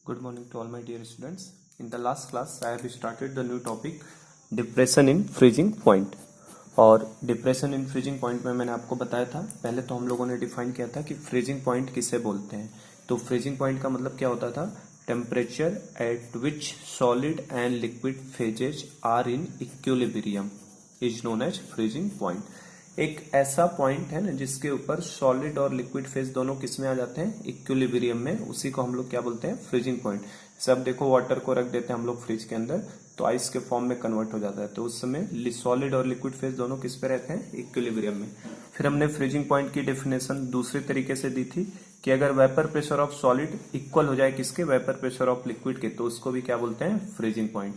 Good morning to all my dear students. In the last class, I have started the new topic depression in freezing point. और depression in freezing point में मैंने आपको बताया था, पहले तो हम लोगों ने डिफाइन किया था कि फ्रीजिंग पॉइंट किसे बोलते हैं। तो फ्रीजिंग पॉइंट का मतलब क्या होता था? Temperature at which solid and liquid phases are in equilibrium is known as freezing point. एक ऐसा पॉइंट है ना जिसके ऊपर सॉलिड और लिक्विड फेज दोनों किस में आ जाते हैं? इक्विलिब्रियम में। उसी को हम लोग क्या बोलते हैं? Freezing point. सब देखो, वाटर को रख देते हैं हम लोग फ्रिज के अंदर तो आइस के फॉर्म में कन्वर्ट हो जाता है, तो उस समय सॉलिड और लिक्विड फेज दोनों किस पे रहते हैं? इक्विलिब्रियम में। फिर हमने फ्रीजिंग पॉइंट की डेफिनेशन दूसरे तरीके से दी थी कि अगर vapour pressure of solid equal हो जाए किसके? वेपर प्रेशर ऑफ लिक्विड के, तो उसको भी क्या बोलते हैं? फ्रीजिंग पॉइंट,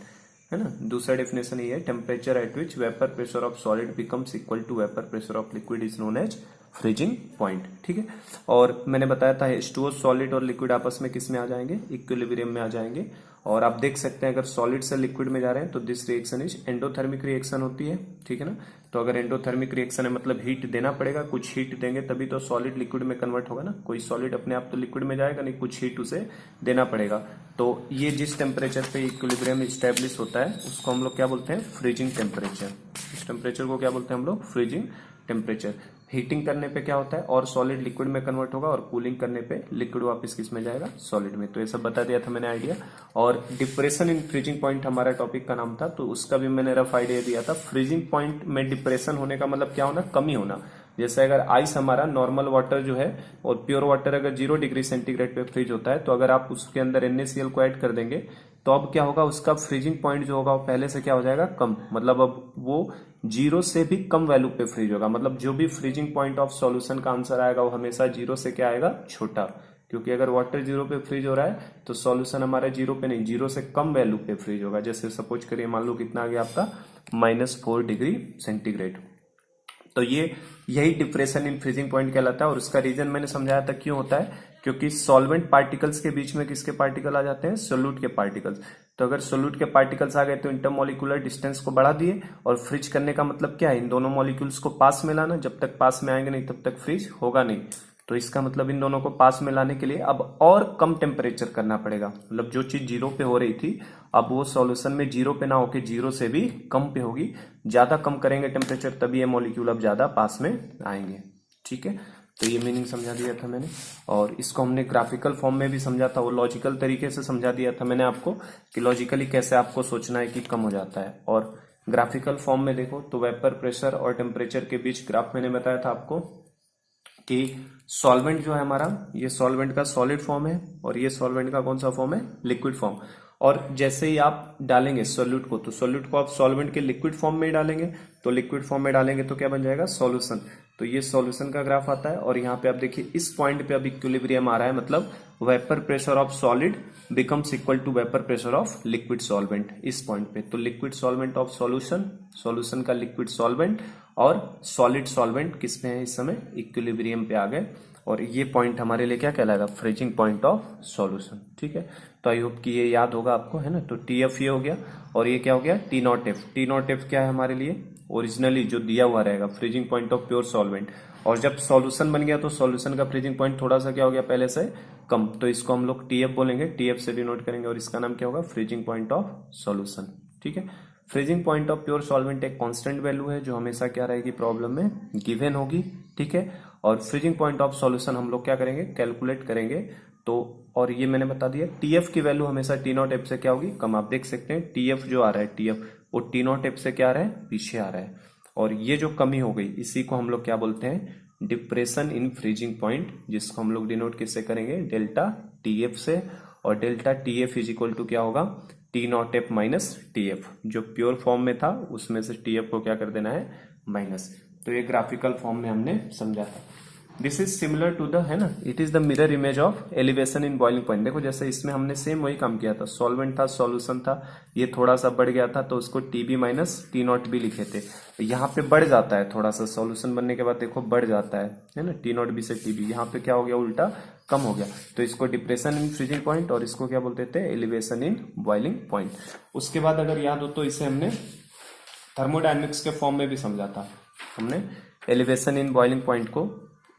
है ना। दूसरा डेफिनेशन ये है, temperature at which vapour pressure of solid becomes equal to vapour pressure of liquid is known as freezing point. ठीक है। और मैंने बताया था H2O सॉलिड और लिक्विड आपस में किस में आ जाएंगे? इक्विलिब्रियम में आ जाएंगे। और आप देख सकते हैं अगर सॉलिड से लिक्विड में जा रहे हैं तो this reaction is endothermic reaction होती है। ठीक है ना। तो अगर एंडोथर्मिक रिएक्शन है मतलब हीट देना पड़ेगा, कुछ हीट देंगे तभी तो सॉलिड लिक्विड में कन्वर्ट होगा ना। कोई सॉलिड अपने आप तो लिक्विड में जाएगा नहीं, कुछ हीट उसे देना पड़ेगा। तो ये जिस टेम्परेचर पे इक्विलिब्रियम स्टैब्लिश होता है उसको हम लोग क्या बोलते हैं? Freezing temperature. इस टेम्परेचर को क्या बोलते हैं हम लोग? Freezing temperature. हीटिंग करने पे क्या होता है? और सॉलिड लिक्विड में कन्वर्ट होगा, और कूलिंग करने पे लिक्विड वापस किस में जाएगा? सॉलिड में। तो ये सब बता दिया था मैंने आइडिया। और डिप्रेशन इन फ्रीजिंग पॉइंट हमारा टॉपिक का नाम था, तो उसका भी मैंने रफ आइडिया दिया था। फ्रीजिंग पॉइंट में डिप्रेशन होने का मतलब क्या होना? कमी होना। जैसे अगर आइस हमारा नॉर्मल वाटर जो है और प्योर वाटर अगर 0 डिग्री सेंटीग्रेड पे फ्रीज होता है, तो अगर आप उसके अंदर NaCl को ऐड कर देंगे तो अब क्या होगा? उसका फ्रीजिंग पॉइंट जो होगा वो पहले से क्या हो जाएगा? कम। मतलब अब वो 0 से भी कम वैल्यू पे फ्रीज होगा। मतलब जो भी फ्रीजिंग पॉइंट ऑफ सॉल्यूशन का आंसर आएगा वो हमेशा 0 से क्या आएगा? छोटा। क्योंकि अगर वाटर 0 पे फ्रीज हो रहा है तो सॉल्यूशन हमारा 0 पे नहीं, 0 से कम वैल्यू पे फ्रीज होगा। जैसे सपोज करिए, मान लो कितना आ गया आपका? -4 डिग्री सेंटीग्रेड। तो ये यही डिप्रेशन इन फ्रीजिंग पॉइंट कहलाता है। और उसका रीजन मैंने समझाया था क्यों होता है, क्योंकि सॉल्वेंट पार्टिकल्स के बीच में किसके पार्टिकल आ जाते हैं? सोल्यूट के पार्टिकल्स। तो अगर सोल्यूट के पार्टिकल्स आ गए तो इंटरमोलिकुलर डिस्टेंस को बढ़ा दिए, और फ्रीज करने का मतलब क्या है? इन दोनों मॉलिक्यूल्स को पास में लाना। जब तक पास में आएंगे नहीं तब तक फ्रीज होगा नहीं। तो इसका मतलब इन दोनों को पास में लाने के लिए अब और कम टेम्परेचर करना पड़ेगा। मतलब जो चीज 0 पे हो रही थी अब वो सॉल्यूशन में 0 पे ना होके 0 से भी कम पे होगी। ज्यादा कम करेंगे टेम्परेचर तभी ये मॉलिक्यूल अब ज्यादा पास में आएंगे। ठीक है। तो ये मीनिंग समझा दिया था मैंने। और इसको हमने ग्राफिकल फॉर्म में भी समझा था, वो लॉजिकल तरीके से समझा दिया था मैंने आपको कि लॉजिकली कैसे आपको सोचना है कि कम हो जाता है। और ग्राफिकल फॉर्म में देखो तो वेपर प्रेशर और टेम्परेचर के बीच ग्राफ मैंने बताया था आपको कि सॉल्वेंट जो है हमारा, ये सॉल्वेंट का सॉलिड फॉर्म है और ये सॉल्वेंट का कौन सा फॉर्म है? Liquid form. और जैसे ही आप डालेंगे सोल्यूट को, तो सोल्यूट को आप सॉल्वेंट के लिक्विड फॉर्म में ही डालेंगे, तो लिक्विड फॉर्म में डालेंगे तो क्या बन जाएगा? सॉल्यूशन। तो ये सॉल्यूशन का ग्राफ आता है। और यहाँ पे आप देखिए इस पॉइंट पे अब इक्विलिब्रियम आ रहा है, मतलब vapour pressure of solid becomes equal to vapour pressure of liquid solvent इस पॉइंट पे। तो liquid solvent of solution, solution का लिक्विड सॉल्वेंट, और सॉलिड सॉल्वेंट किस में है इस समय? इक्विलिब्रियम पे आ गए। और ये पॉइंट हमारे लिए क्या कहलाएगा? Freezing point of solution. ठीक है। तो आई होप कि ये याद होगा आपको, है ना। तो TF ये हो गया, और ये क्या हो गया? T0F। T0F क्या है हमारे लिए? ओरिजिनली जो दिया हुआ रहेगा, freezing point of pure solvent. और जब सॉल्यूशन बन गया तो सॉल्यूशन का फ्रीजिंग पॉइंट थोड़ा सा क्या हो गया? पहले से कम। तो इसको हम लोग TF बोलेंगे, TF से डिनोट करेंगे, और इसका नाम क्या होगा? Freezing point of solution. ठीक है। Freezing point of pure solvent एक कांस्टेंट वैल्यू है जो हमेशा क्या रहेगी? प्रॉब्लम में गिवन होगी। ठीक है। और फ्रीजिंग पॉइंट ऑफ सॉल्यूशन हम लोग क्या करेंगे? कैलकुलेट करेंगे। तो और ये मैंने बता दिया TF की वैल्यू हमेशा T0F से क्या होगी? कम। आप देख सकते हैं TF जो आ रहा है TF वो T0F से क्या आ रहा है? पीछे आ रहा है। और ये जो कमी हो गई इसी को हम लोग क्या बोलते हैं? डिप्रेशन इन फ्रीजिंग पॉइंट, जिसको हम लोग डिनोट किससे करेंगे? डेल्टा TF से। और delta TF is equal to क्या होगा? T0F minus TF। जो प्योर फॉर्म में था उसमें से TF को क्या कर देना है? माइनस। तो ये ग्राफिकल फॉर्म में हमने समझा था। This is similar to the, है ना, it is the mirror image of elevation in boiling point. देखो जैसे इसमें हमने सेम वही काम किया था, सॉल्वेंट था, सॉल्यूशन था, ये थोड़ा सा बढ़ गया था तो उसको TB माइनस T0 भी लिखे थे। यहाँ पे बढ़ जाता है थोड़ा सा, सॉल्यूशन बनने के बाद देखो बढ़ जाता है ना, T0 भी से TB। यहाँ पे क्या हो गया? उल्टा कम हो गया। तो इसको डिप्रेशन इन फ्रीजिंग पॉइंट, और इसको क्या बोलते थे? Elevation in boiling point. उसके बाद अगर याद हो तो इसे हमने थर्मोडायनेमिक्स के फॉर्म में भी समझा था हमने। एलिवेशन इन बॉइलिंग पॉइंट को,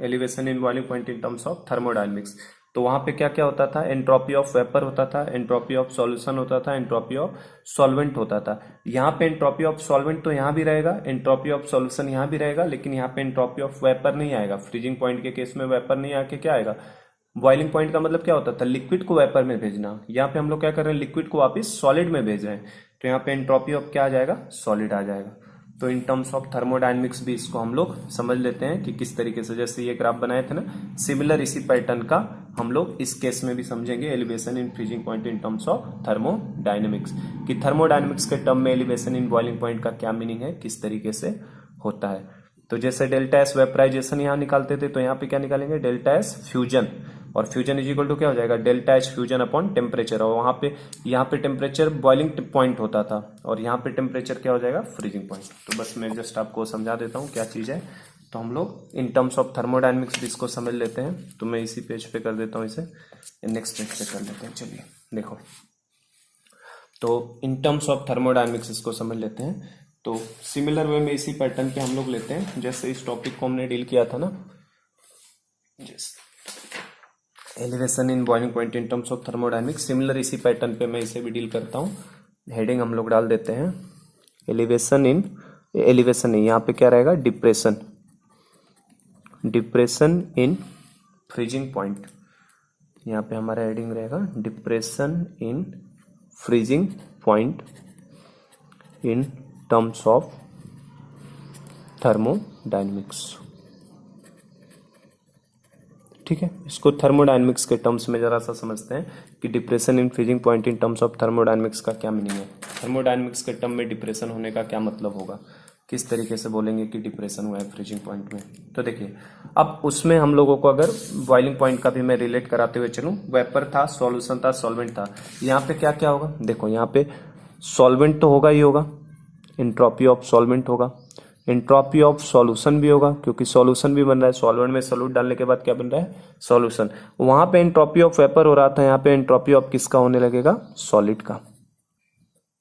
elevation in boiling point in terms of thermodynamics. तो वहां पे क्या क्या होता था, एंट्रोपी ऑफ वेपर होता था, एंट्रोपी ऑफ सॉल्यूशन होता था, एंट्रोपी ऑफ सॉल्वेंट होता था। यहाँ पे एंट्रोपी ऑफ सॉल्वेंट तो यहाँ भी रहेगा, एंट्रोपी ऑफ सॉल्यूशन यहाँ भी रहेगा, लेकिन यहाँ पे एंट्रोपी ऑफ वेपर नहीं आएगा। फ्रीजिंग पॉइंट के केस में वेपर नहीं आके क्या आएगा, बॉइलिंग पॉइंट का मतलब क्या होता था, लिक्विड को वेपर में भेजना। यहाँ पे हम लोग क्या कर रहे हैं, लिक्विड को वापस सॉलिड में भेज रहे हैं, तो यहाँ पे एंट्रोपी ऑफ क्या आ जाएगा, सॉलिड आ जाएगा। तो इन टर्म्स ऑफ थर्मोडायनेमिक्स भी इसको हम लोग समझ लेते हैं कि किस तरीके से, जैसे ये ग्राफ बनाए थे ना, सिमिलर इसी पैटर्न का हम लोग इस केस में भी समझेंगे, elevation in freezing point in terms of thermodynamics, कि थर्मोडायनेमिक्स के टर्म में एलिवेशन इन बॉइलिंग पॉइंट का क्या मीनिंग है, किस तरीके से होता है। तो जैसे डेल्टा एस वेपराइजेशन यहाँ निकालते थे, तो यहाँ पे क्या निकालेंगे, डेल्टा एस फ्यूजन, और फ्यूजन इज इक्वल टू क्या हो जाएगा, delta H fusion upon temperature. और वहां पे यहाँ पे टेम्परेचर बॉइलिंग पॉइंट होता था, और यहाँ पे टेम्परेचर क्या हो जाएगा, फ्रीजिंग पॉइंट। तो बस मैं जस्ट आपको समझा देता हूँ क्या चीज है। तो हम लोग इन टर्म्स ऑफ थर्मोडायनेमिक्स भी इसको समझ लेते हैं। तो मैं इसी पेज पे कर देता हूँ, इसे नेक्स्ट पेज पे कर लेते हैं। चलिए देखो, तो इन टर्म्स ऑफ थर्मोडायनेमिक्स इसको समझ लेते हैं। तो सिमिलर वे में इसी पैटर्न पे हम लोग लेते हैं, जैसे इस टॉपिक को हमने डील किया था ना, elevation in boiling point in terms of thermodynamics, similar इसी पैटर्न पे मैं इसे भी डील करता हूँ। हेडिंग हम लोग डाल देते हैं एलिवेशन नहीं, यहाँ पे क्या रहेगा, डिप्रेशन इन फ्रीजिंग पॉइंट। यहाँ पे हमारा हेडिंग रहेगा depression in freezing point in terms of thermodynamics. ठीक है, इसको थर्मोडायनेमिक्स के टर्म्स में जरा सा समझते हैं कि depression in freezing point in terms of thermodynamics का क्या मीनिंग है। थर्मोडायनेमिक्स के टर्म में डिप्रेशन होने का क्या मतलब होगा, किस तरीके से बोलेंगे कि डिप्रेशन हुआ है फ्रीजिंग पॉइंट में। तो देखिए, अब उसमें हम लोगों को अगर बॉइलिंग पॉइंट का भी मैं रिलेट कराते हुए चलूं, वेपर था, सॉल्यूशन था, सॉल्वेंट था, यहाँ पे क्या क्या होगा, देखो यहाँ पे सॉल्वेंट तो होगा ही होगा, एंट्रोपी ऑफ सॉल्वेंट होगा, एंट्रोपी ऑफ सॉल्यूशन भी होगा, क्योंकि सॉल्यूशन भी बन रहा है, सॉल्वेंट में सॉल्यूट डालने के बाद क्या बन रहा है, सॉल्यूशन। वहां पे एंट्रोपी ऑफ वेपर हो रहा था, यहाँ पे एंट्रोपी ऑफ किसका होने लगेगा, सॉलिड का।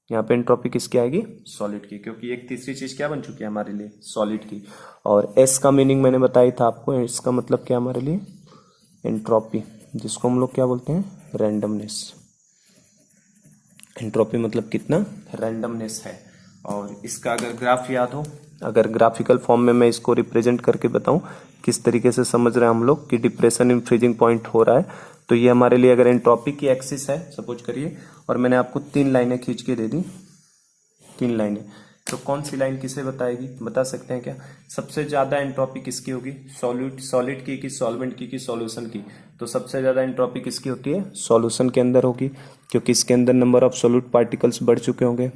यहाँ पे एंट्रोपी किसकी आएगी, सॉलिड की, क्योंकि एक तीसरी चीज क्या बन चुकी है हमारे लिए, सॉलिड की। और एस का मीनिंग मैंने बताई था आपको, इसका मतलब क्या हमारे लिए, एंट्रोपी, जिसको हम लोग क्या बोलते हैं, रैंडमनेस। एंट्रोपी मतलब कितना, रैंडमनेस है। और इसका अगर ग्राफ याद हो, अगर ग्राफिकल फॉर्म में मैं इसको रिप्रेजेंट करके बताऊं किस तरीके से समझ रहे हैं हम लोग कि डिप्रेशन इन फ्रीजिंग पॉइंट हो रहा है, तो ये हमारे लिए अगर एंट्रोपी की एक्सिस है सपोज करिए, और मैंने आपको 3 लाइनें खींच के दे दी, 3 लाइनें, तो कौन सी लाइन किसे बताएगी, बता सकते हैं क्या, सबसे ज्यादा एंट्रोपी किसकी होगी, सॉलिड की कि सॉल्वेंट की सॉल्यूशन की। तो सबसे ज्यादा एंट्रोपी किसकी होती है, सॉल्यूशन के अंदर होगी, क्योंकि इसके अंदर नंबर ऑफ सॉल्यूट पार्टिकल्स बढ़ चुके होंगे।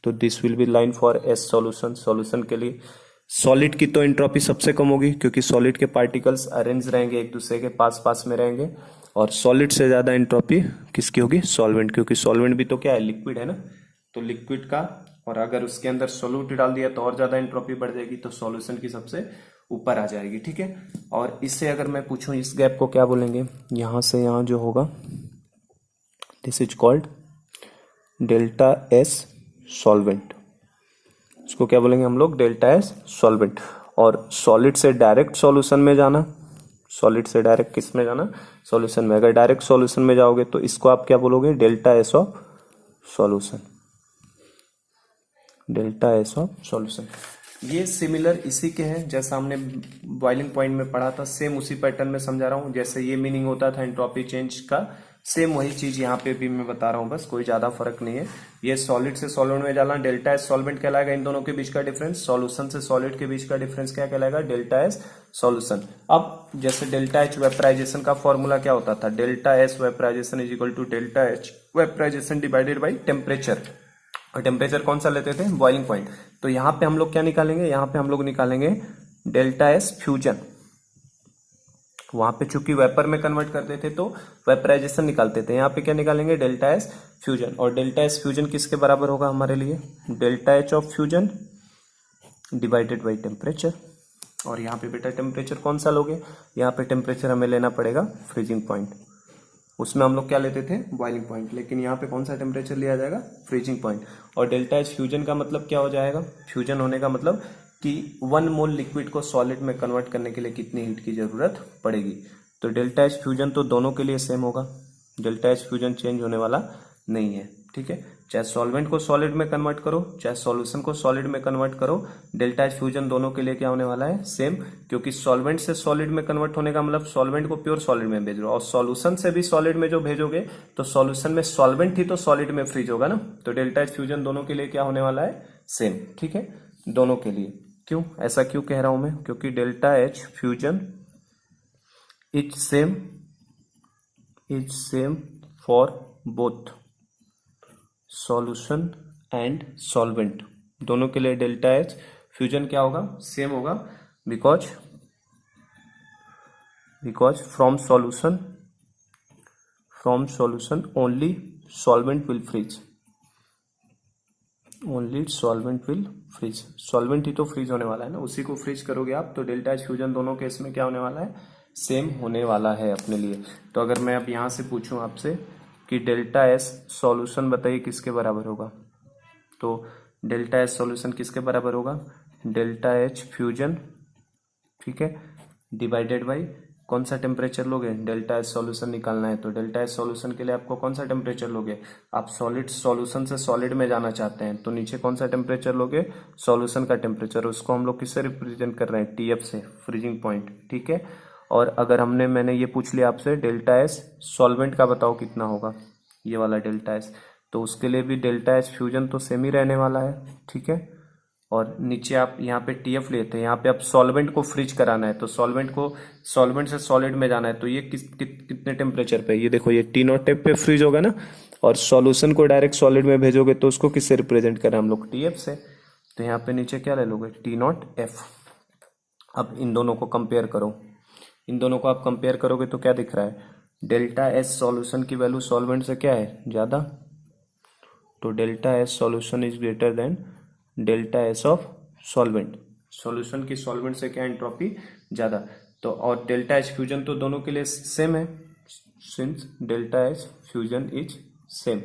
तो this will be line for S solution, solution के लिए। सॉलिड की तो एंट्रोपी सबसे कम होगी, क्योंकि सॉलिड के पार्टिकल्स अरेंज रहेंगे, एक दूसरे के पास पास में रहेंगे। और सॉलिड से ज्यादा एंट्रोपी किसकी होगी, सॉल्वेंट, क्योंकि सॉल्वेंट भी तो क्या है, लिक्विड है ना, तो लिक्विड का, और अगर उसके अंदर सोल्यूट डाल दिया तो और ज्यादा एंट्रोपी बढ़ जाएगी, तो सॉल्यूशन की सबसे ऊपर आ जाएगी। ठीक है, और इससे अगर मैं पूछूं इस गैप को क्या बोलेंगे, यहां से यहां जो होगा, this is called delta S solvent, इसको क्या बोलेंगे हम लोग, डेल्टा एस सॉल्वेंट। और सॉलिड से डायरेक्ट सॉल्यूशन में जाना, सॉलिड से डायरेक्ट किस में जाना, सॉल्यूशन में। अगर डायरेक्ट सॉल्यूशन में जाओगे तो इसको आप क्या बोलोगे, delta S of solution, delta S of solution. ये सिमिलर इसी के हैं जैसा हमने बॉइलिंग पॉइंट में पढ़ा था, सेम उसी पैटर्न में समझा रहा हूँ। जैसे ये मीनिंग होता था एंट्रोपी चेंज का, सेम वही चीज यहाँ पे भी मैं बता रहा हूँ, बस कोई ज्यादा फर्क नहीं है। ये सॉलिड से सॉल्वेंट में जाना, डेल्टा एस सॉल्वेंट कहलाएगा, इन दोनों के बीच का डिफरेंस। सॉल्यूशन से सॉलिड के बीच का डिफरेंस क्या कहलाएगा, डेल्टा एस सॉल्यूशन। अब जैसे डेल्टा एच वेपराइजेशन का फॉर्मूला क्या होता था, delta S vaporisation is equal to delta H vaporisation divided by temperature. और टेम्परेचर कौन सा लेते थे, बॉइलिंग पॉइंट। तो यहाँ पे हम लोग क्या निकालेंगे, यहाँ पे हम लोग निकालेंगे डेल्टा एस फ्यूजन। वहां पे चूंकि वेपर में कन्वर्ट करते थे तो वेपराइजेशन निकालते थे, यहाँ पे क्या निकालेंगे, डेल्टा एस फ्यूजन। और डेल्टा एस फ्यूजन किसके बराबर होगा हमारे लिए, delta H of fusion divided by temperature. और यहाँ पे बेटा टेम्परेचर कौन सा लोगे, यहाँ पे टेम्परेचर हमें लेना पड़ेगा फ्रीजिंग पॉइंट। उसमें हम लोग क्या लेते थे, बॉइलिंग पॉइंट, लेकिन यहाँ पे कौन सा टेम्परेचर लिया जाएगा, फ्रीजिंग पॉइंट। और डेल्टा एच फ्यूजन का मतलब क्या हो जाएगा, फ्यूजन होने का मतलब कि 1 मोल लिक्विड को सॉलिड में कन्वर्ट करने के लिए कितनी हीट की जरूरत पड़ेगी। तो डेल्टा एच फ्यूजन तो दोनों के लिए सेम होगा, डेल्टा एच फ्यूजन चेंज होने वाला नहीं है, ठीक है। चाहे सॉल्वेंट को सॉलिड में कन्वर्ट करो, चाहे सॉल्यूशन को सॉलिड में कन्वर्ट करो, डेल्टा एच फ्यूजन दोनों के लिए क्या होने वाला है, सेम। क्योंकि सॉल्वेंट से सॉलिड में कन्वर्ट होने का मतलब सॉल्वेंट को प्योर सॉलिड में भेज रहे हो, और सॉल्यूशन से भी सॉलिड में जो भेजोगे तो सॉल्यूशन में सॉल्वेंट ही तो सॉलिड में फ्रीज होगा ना। तो डेल्टा एच फ्यूजन दोनों के लिए क्या होने वाला है, सेम, ठीक है, दोनों के लिए। क्यों ऐसा क्यों कह रहा हूं मैं, क्योंकि delta H fusion is same for both solution and solvent, दोनों के लिए डेल्टा एच फ्यूजन क्या होगा, सेम होगा। Because from solution only solvent will freeze, solvent ही तो फ्रीज होने वाला है ना, उसी को फ्रीज करोगे आप, तो डेल्टा एच फ्यूजन दोनों केस में क्या होने वाला है, सेम होने वाला है अपने लिए। तो अगर मैं अब यहां से पूछूं आपसे कि डेल्टा एस सॉल्यूशन बताइए किसके बराबर होगा, तो डेल्टा एस सॉल्यूशन किसके बराबर होगा, डेल्टा एच फ्यूजन, ठीक है, डिवाइडेड बाई कौन सा टेम्परेचर लोगे, डेल्टा एस सॉल्यूशन निकालना है तो डेल्टा एस सॉल्यूशन के लिए आपको कौन सा टेम्परेचर लोगे, आप सॉलिड सॉल्यूशन से सॉलिड में जाना चाहते हैं तो नीचे कौन सा टेम्परेचर लोगे, सॉल्यूशन का टेम्परेचर, उसको हम लोग किससे रिप्रेजेंट कर रहे हैं, टीएफ से, फ्रीजिंग पॉइंट, ठीक है। और अगर मैंने ये पूछ लिया आपसे डेल्टा एस सॉल्वेंट का बताओ कितना होगा, ये वाला डेल्टा एस, तो उसके लिए भी डेल्टा एस फ्यूजन तो सेम ही रहने वाला है, ठीक है। और नीचे आप यहाँ पे टीएफ लेते हैं, यहाँ पे आप सॉल्वेंट को फ्रीज कराना है तो सॉल्वेंट से सॉलिड में जाना है तो ये कितने टेम्परेचर पे, ये देखो ये टी नॉट टेप पे फ्रीज होगा ना, और सॉल्यूशन को डायरेक्ट सॉलिड में भेजोगे तो उसको किससे रिप्रेजेंट करें हम लोग, टीएफ से, तो यहाँ पे नीचे क्या ले लोगे, टी नॉट एफ। अब इन दोनों को कंपेयर करो, इन दोनों को आप कंपेयर करोगे तो क्या दिख रहा है, डेल्टा एस सॉल्यूशन की वैल्यू सॉल्वेंट से क्या है, ज्यादा, तो delta S solution is greater than delta S of solvent, solution की सॉल्वेंट से क्या एंट्रोपी ज्यादा, तो और डेल्टा एच फ्यूजन तो दोनों के लिए सेम है, since delta H fusion is same,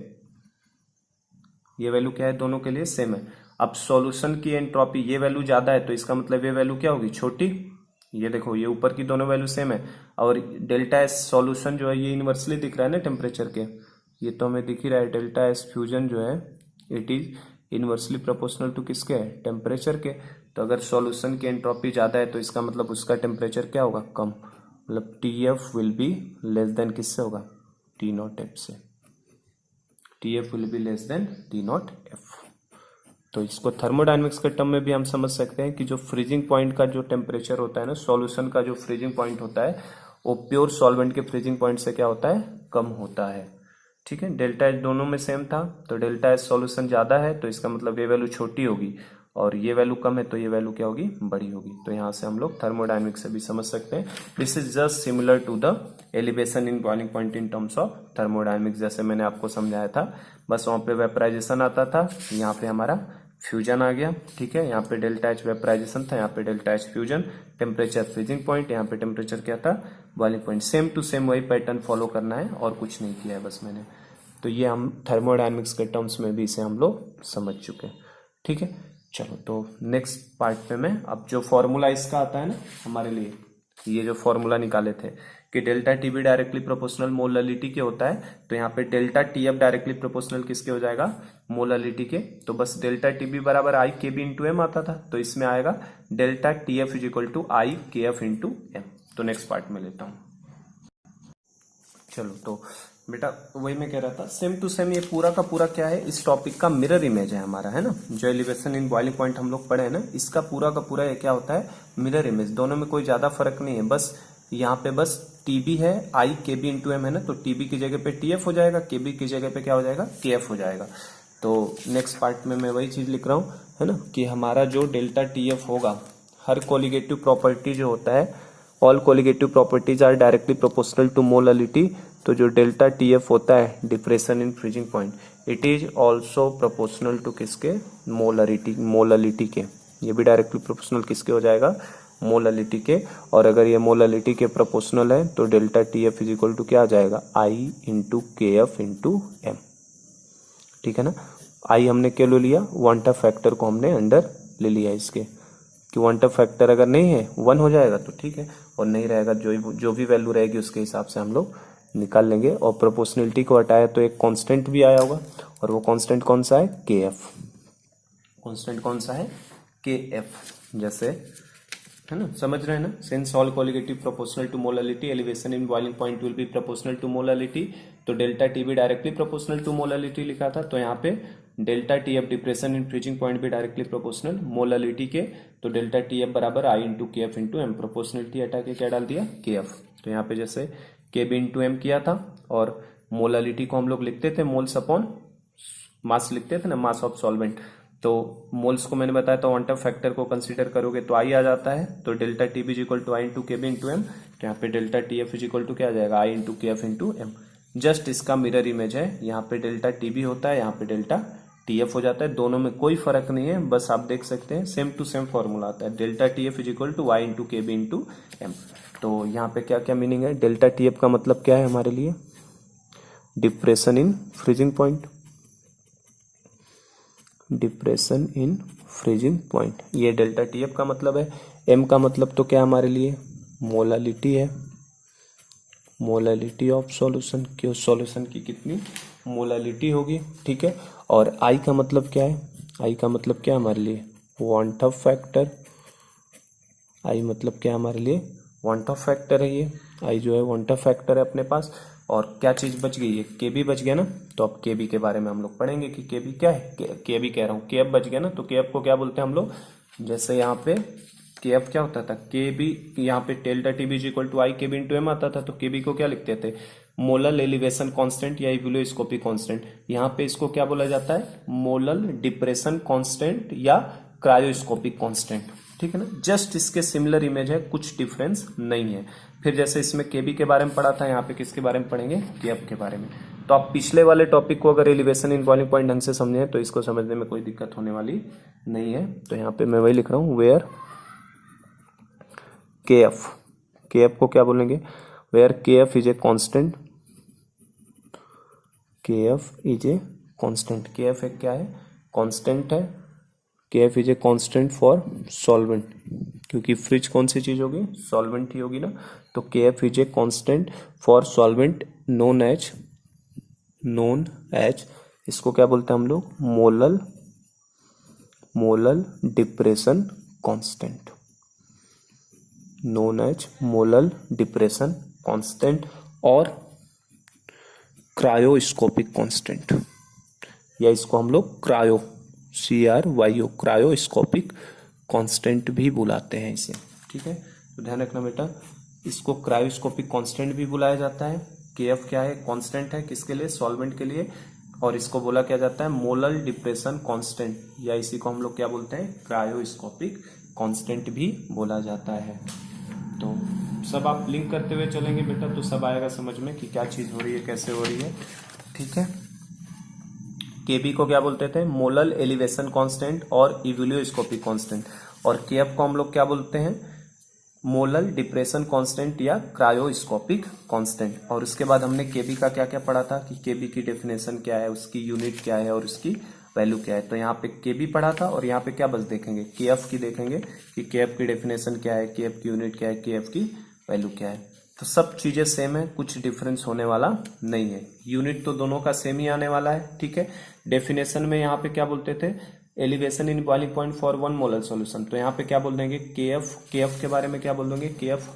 ये वैल्यू क्या है, दोनों के लिए सेम है। अब सॉल्यूशन की एंट्रोपी ये वैल्यू ज्यादा है तो इसका मतलब ये वैल्यू क्या होगी, छोटी, ये देखो ये ऊपर की दोनों वैल्यू सेम है, और डेल्टा एस सॉल्यूशन जो है ये इनवर्सली दिख रहा है ना टेम्परेचर के, ये तो हमें दिख ही रहा है, डेल्टा एस फ्यूजन जो है it is inversely proportional to किसके, टेम्परेचर के। तो अगर सॉल्यूशन की एंट्रोपी ज्यादा है तो इसका मतलब उसका टेम्परेचर क्या होगा, कम, मतलब T F will be less than किससे होगा, टी नॉट एफ से, T F will be less than T not F. तो इसको थर्मोडायनेमिक्स के टर्म में भी हम समझ सकते हैं कि जो फ्रीजिंग पॉइंट का जो टेम्परेचर होता है ना, सॉल्यूशन का जो फ्रीजिंग पॉइंट होता है वो प्योर सॉल्वेंट के फ्रीजिंग पॉइंट से क्या होता है, कम होता है, ठीक है। डेल्टा एच दोनों में सेम था तो डेल्टा एच सॉल्यूशन ज्यादा है तो इसका मतलब ये वैल्यू छोटी होगी, और ये वैल्यू कम है तो ये वैल्यू क्या होगी, बड़ी होगी। तो यहाँ से हम लोग थर्मोडायनेमिक्स से भी समझ सकते हैं, this is just similar to the elevation in boiling point in terms of thermodynamics, जैसे मैंने आपको समझाया था, बस वहां पे वेपराइजेशन आता था, यहाँ पे हमारा फ्यूजन आ गया, ठीक है। यहाँ पे डेल्टा एच वेपराइजेशन था, यहाँ पे delta H fusion, temperature freezing point, यहाँ पे टेम्परेचर क्या था, boiling point, same to same वही पैटर्न फॉलो करना है और कुछ नहीं किया है बस मैंने। तो ये हम थर्मोडायनेमिक्स के टर्म्स में भी इसे हम लोग समझ चुके हैं, ठीक है। चलो तो नेक्स्ट पार्ट पे मैं अब जो फॉर्मूला इसका आता है ना हमारे लिए, ये जो फॉर्मूला निकाले थे कि delta T be directly proportional molality के होता है, तो यहाँ पे delta T F directly proportional किसके हो जाएगा, मोलालिटी के। तो बस डेल्टा टी बी बराबर आई के बी इंटू एम आता था, तो इसमें आएगा delta T F is equal to i K F into M. तो नेक्स्ट पार्ट में लेता हूँ। चलो तो बेटा वही मैं कह रहा था, सेम टू सेम ये पूरा का पूरा क्या है, इस टॉपिक का मिरर इमेज है हमारा, है ना। जो एलिवेशन इन बॉइलिंग पॉइंट हम लोग पढ़े हैं ना, इसका पूरा का पूरा ये क्या होता है, मिरर इमेज। दोनों में कोई ज्यादा फर्क नहीं है, बस यहाँ पे बस टीबी है, आई के बी इंटू एम है ना, तो टीबी की जगह पे टीएफ हो जाएगा, केबी की जगह पे क्या हो जाएगा, केएफ हो जाएगा। तो नेक्स्ट पार्ट में मैं वही चीज लिख रहा हूँ, है ना, कि हमारा जो डेल्टा टीएफ होगा, हर कोलिगेटिव प्रॉपर्टी जो होता है, all colligative properties are directly proportional to molality. तो जो डेल्टा टीएफ होता है depression in freezing point, it is also proportional to किसके, मोलालिटी के। ये भी डायरेक्टली प्रोपोर्शनल किसके हो जाएगा, मोलालिटी के। और अगर ये मोलालिटी के प्रोपोर्शनल है तो delta TF is equal to क्या आ जाएगा, I into K F into M, ठीक है ना। आई हमने क्या ले लिया, क्वांटा फैक्टर को हमने अंडर ले लिया इसके, कि क्वांटम फैक्टर अगर नहीं है 1 हो जाएगा तो ठीक है, और नहीं रहेगा जो भी वैल्यू रहेगी उसके हिसाब से हम लोग निकाल लेंगे। और प्रोपोर्शनलिटी को हटाया तो एक कांस्टेंट भी आया होगा, और वो कांस्टेंट कौन सा है, के एफ। कांस्टेंट कौन सा है, के एफ। जैसे है ना, समझ रहे हैं ना, since all colligative proportional to molality elevation in boiling point will be proportional to molality, तो डेल्टा टी भी डायरेक्टली प्रोपोर्शनल टू मोलालिटी लिखा था, तो यहाँ पे delta T F depression in freezing point भी डायरेक्टली प्रोपोर्शनल मोलालिटी के, तो डेल्टा टी एफ बराबर I into K F into M. Proportionality हटा के क्या डाल दिया, के एफ। तो यहाँ पे जैसे के बी इंटू एम किया था, और मोलालिटी को हम लोग लिखते थे मोल्स अपॉन मास लिखते थे ना, मास ऑफ सॉल्वेंट, तो मोल्स को मैंने बताया था क्वांटम फैक्टर को कंसीडर करोगे तो आई आ जाता है, तो delta T B is equal to I into K B into M, तो यहाँ पे delta T F is equal to क्या आ जाएगा, I into K F into M. Just इसका मिरर इमेज है, यहाँ पे डेल्टा टी बी होता है, यहाँ पे डेल्टा टी एफ हो जाता है, दोनों में कोई फर्क नहीं है, बस आप देख सकते हैं सेम टू सेम फॉर्मूला आता है, delta T F is equal to I into K B into M. तो यहाँ पे क्या क्या मीनिंग है, डेल्टा टी एफ का मतलब क्या है हमारे लिए, depression in freezing point, depression in freezing point, ये डेल्टा टी एफ का मतलब है। एम का मतलब तो क्या हमारे लिए, मोलालिटी है, मोलालिटी ऑफ सॉल्यूशन, कि सॉल्यूशन की कितनी मोलालिटी होगी, ठीक है। और आई का मतलब क्या है, आई का मतलब क्या है हमारे लिए, क्वांटम फैक्टर, आई मतलब क्या है हमारे लिए, क्वांटम फैक्टर है, ये आई जो है क्वांटम फैक्टर है अपने पास। और क्या चीज बच गई है, के बी बच गया ना, तो अब के बी के बारे में हम लोग पढ़ेंगे कि के बी क्या है, के बी कह रहा हूँ, के एफ बच गया ना, तो के एफ को क्या बोलते हैं हम लोग, जैसे यहाँ पे के एफ क्या होता था, के बी, यहाँ पे delta T B is equal to i K B into M आता था, तो के बी को क्या लिखते थे, मोलल एलिवेशन कांस्टेंट या इवोल्यूस्कोपिक कांस्टेंट। यहाँ पे इसको क्या बोला जाता है, मोलल डिप्रेशन कांस्टेंट या क्रायोस्कोपिक कांस्टेंट, ठीक है ना। जस्ट इसके सिमिलर इमेज है, कुछ डिफरेंस नहीं है। फिर जैसे इसमें केबी के बारे में पढ़ा था, यहाँ पे किसके बारे में पढ़ेंगे, केएफ के बारे में। तो आप पिछले वाले टॉपिक को अगर एलिवेशन इन बॉइलिंग पॉइंट ढंग से समझे तो इसको समझने में कोई दिक्कत होने वाली नहीं है। तो यहाँ पे मैं वही लिख रहा हूँ, वेयर केएफ, केएफ को क्या बोलेंगे, where KF is a constant, KF is a constant, KF एक क्या है, कांस्टेंट है, KF is a constant for solvent, क्योंकि फ्रिज कौन सी चीज होगी, सॉल्वेंट ही होगी ना, तो KF is a constant for solvent known as, इसको क्या बोलते हैं हम लोग, molal depression constant, known as molal depression constant और क्रायोस्कोपिक कांस्टेंट, या इसको हम लोग क्रायो, CRYO, क्रायोस्कोपिक कांस्टेंट भी बुलाते हैं इसे, ठीक है। तो ध्यान रखना बेटा, इसको क्रायोस्कोपिक कांस्टेंट भी बुलाया जाता है। केएफ क्या है, कांस्टेंट है, किसके लिए, सॉल्वेंट के लिए, और इसको बोला क्या जाता है, मोलल डिप्रेशन कांस्टेंट, या इसी को हम लोग क्या बोलते हैं, क्रायोस्कोपिक कांस्टेंट भी बोला जाता है। तो सब आप लिंक करते हुए चलेंगे बेटा, तो सब आएगा समझ में कि क्या चीज हो रही है, कैसे हो रही है, ठीक है। केबी को क्या बोलते थे, मोलल एलिवेशन कांस्टेंट और इवोल्यूस्कोपिक कांस्टेंट, और केएफ को हम लोग क्या बोलते हैं, मोलल डिप्रेशन कांस्टेंट या क्रायोस्कोपिक कांस्टेंट। और उसके बाद हमने केबी का क्या क्या पढ़ा था कि केबी की डेफिनेशन क्या है, उसकी यूनिट क्या है और उसकी वैल्यू क्या है। तो यहाँ पे केबी पढ़ा था, और यहाँ पे क्या बस देखेंगे, केएफ की देखेंगे कि केएफ की डेफिनेशन क्या है, केएफ की यूनिट क्या है, केएफ की वैल्यू क्या है। तो सब चीजें सेम है, कुछ डिफरेंस होने वाला नहीं है, यूनिट तो दोनों का सेम ही आने वाला है, ठीक है। डेफिनेशन में यहाँ पे क्या बोलते थे, elevation in boiling point for 1 molar solution, तो यहाँ पे क्या बोल देंगे, केएफ, केएफ के बारे में क्या बोल देंगे, केएफ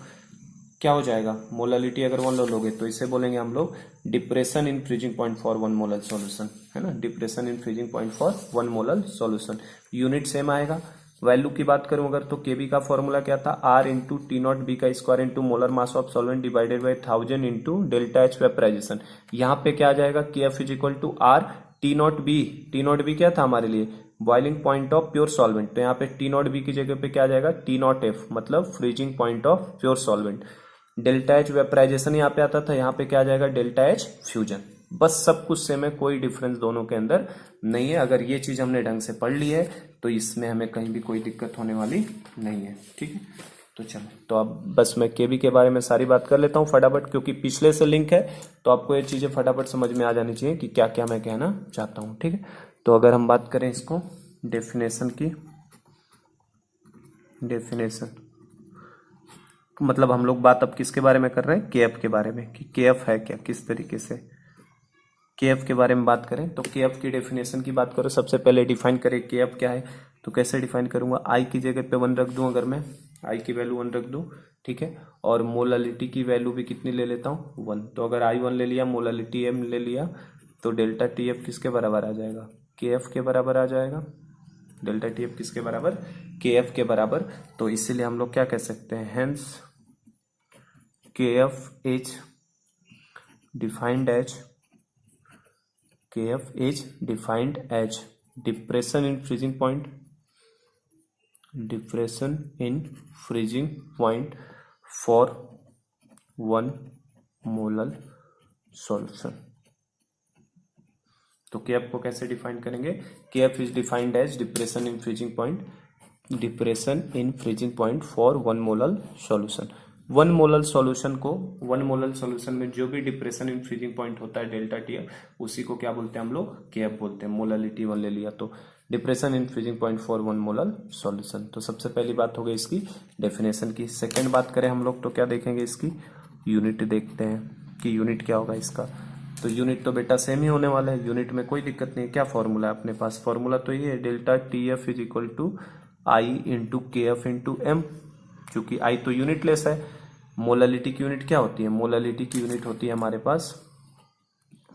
क्या हो जाएगा, मोलालिटी अगर 1 लोगे तो इसे बोलेंगे हम लोग depression in freezing point for 1 molar solution, है ना, depression in freezing point for 1 molar solution. Unit same आएगा। वैल्यू की बात करूं अगर, तो केबी का फॉर्मूला क्या था, R into T not B का square into molar mass of solvent divided by 1000 into delta H vaporization. यहाँ पे क्या आ जाएगा, K F is equal to R T not B क्या था हमारे लिए, boiling point of pure solvent, तो यहाँ पे टी नॉट बी की जगह पे क्या आ जाएगा, टी नॉट एफ, मतलब freezing point of pure solvent. Delta H vaporization यहाँ पे आता था, यहाँ पे क्या आ जाएगा, डेल्टा एच फ्यूजन। बस सब कुछ सेम है, कोई डिफरेंस दोनों के अंदर नहीं है। अगर ये चीज हमने ढंग से पढ़ ली है तो इसमें हमें कहीं भी कोई दिक्कत होने वाली नहीं है, ठीक है। तो चलो, तो अब बस मैं केबी के बारे में सारी बात कर लेता हूँ फटाफट, क्योंकि पिछले से लिंक है, तो आपको ये चीजें फटाफट समझ में आ जानी चाहिए कि क्या क्या मैं कहना चाहता हूँ, ठीक है। तो अगर हम बात करें इसको डेफिनेशन की, डेफिनेशन मतलब हम लोग बात अब किसके बारे में कर रहे हैं, केएफ के बारे में, कि केएफ है क्या, किस तरीके से केएफ के बारे में बात करें। तो केएफ की डेफिनेशन की बात करो, सबसे पहले डिफाइन करें केएफ क्या है। तो कैसे डिफाइन करूंगा, आई की जगह पे 1 रख दूं, अगर मैं आई की वैल्यू 1 रख दूं, ठीक है, और मोलालिटी की वैल्यू भी कितनी ले लेता हूँ 1। तो अगर आई 1 ले लिया, मोलालिटी m ले लिया, तो डेल्टा टी एफ किसके बराबर आ जाएगा, के एफ के बराबर आ जाएगा। डेल्टा टी एफ किसके बराबर, के एफ के बराबर। तो इसीलिए हम लोग क्या कह सकते हैं, hence K F is defined as, K F is defined as depression in freezing point, depression in freezing point for 1 molar solution. तो केएफ को कैसे डिफाइन करेंगे, KF is defined as depression in freezing point, depression in freezing point for 1 molar solution. 1 molar solution को, 1 molar solution में जो भी depression in freezing point होता है डेल्टा टीएफ, उसी को क्या बोलते हैं हम लोग, केएफ बोलते हैं। मोलालिटी 1 ले लिया तो depression in freezing point for 1 molar solution. तो सबसे पहली बात हो गई इसकी डेफिनेशन की। सेकेंड बात करें हम लोग तो क्या देखेंगे, इसकी यूनिट देखते हैं कि यूनिट क्या होगा इसका। तो यूनिट तो बेटा सेम ही होने वाला है, यूनिट में कोई दिक्कत नहीं है। क्या फॉर्मूला है अपने पास, फॉर्मूला तो ये है, delta T F is equal to I into K F into M. चूंकि आई तो यूनिट लेस है, मोलालिटी की यूनिट क्या होती है, मोलालिटी की यूनिट होती है हमारे पास,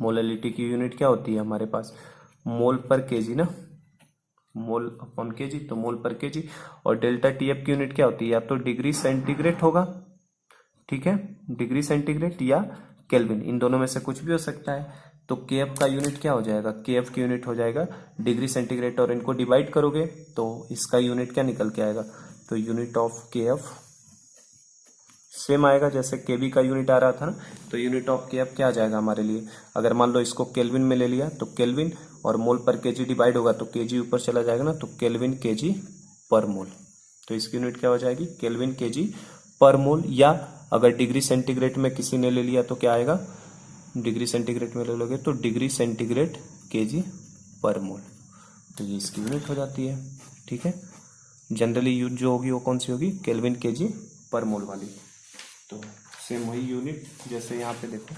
मोलालिटी की यूनिट क्या होती है हमारे पास, मोल पर केजी ना, मोल अपॉन केजी, तो मोल पर केजी। और डेल्टा टी एफ की यूनिट क्या होती है, या तो डिग्री सेंटीग्रेड होगा, ठीक है, डिग्री सेंटीग्रेड या केल्विन, इन दोनों में से कुछ भी हो सकता है। तो केएफ का यूनिट क्या हो जाएगा, केएफ की यूनिट हो जाएगा डिग्री सेंटीग्रेड, और इनको डिवाइड करोगे तो इसका यूनिट क्या निकल के आएगा, तो यूनिट ऑफ केएफ सेम आएगा जैसे केबी का यूनिट आ रहा था ना। तो यूनिट ऑफ केएफ क्या आ जाएगा हमारे लिए, अगर मान लो इसको केल्विन में ले लिया तो केल्विन, और मोल पर केजी डिवाइड होगा तो केजी ऊपर चला जाएगा ना, तो केल्विन केजी पर मोल। तो इसकी यूनिट क्या हो जाएगी, केल्विन केजी पर मोल। या अगर डिग्री सेंटीग्रेड में किसी ने ले लिया तो क्या आएगा, डिग्री सेंटीग्रेड में ले लोगे तो डिग्री सेंटीग्रेड केजी पर मोल। तो ये इसकी यूनिट हो जाती है, ठीक है। जनरली यूज जो होगी वो कौन सी होगी, केल्विन केजी पर मोल वाली। तो सेम वही यूनिट जैसे यहाँ पे देखो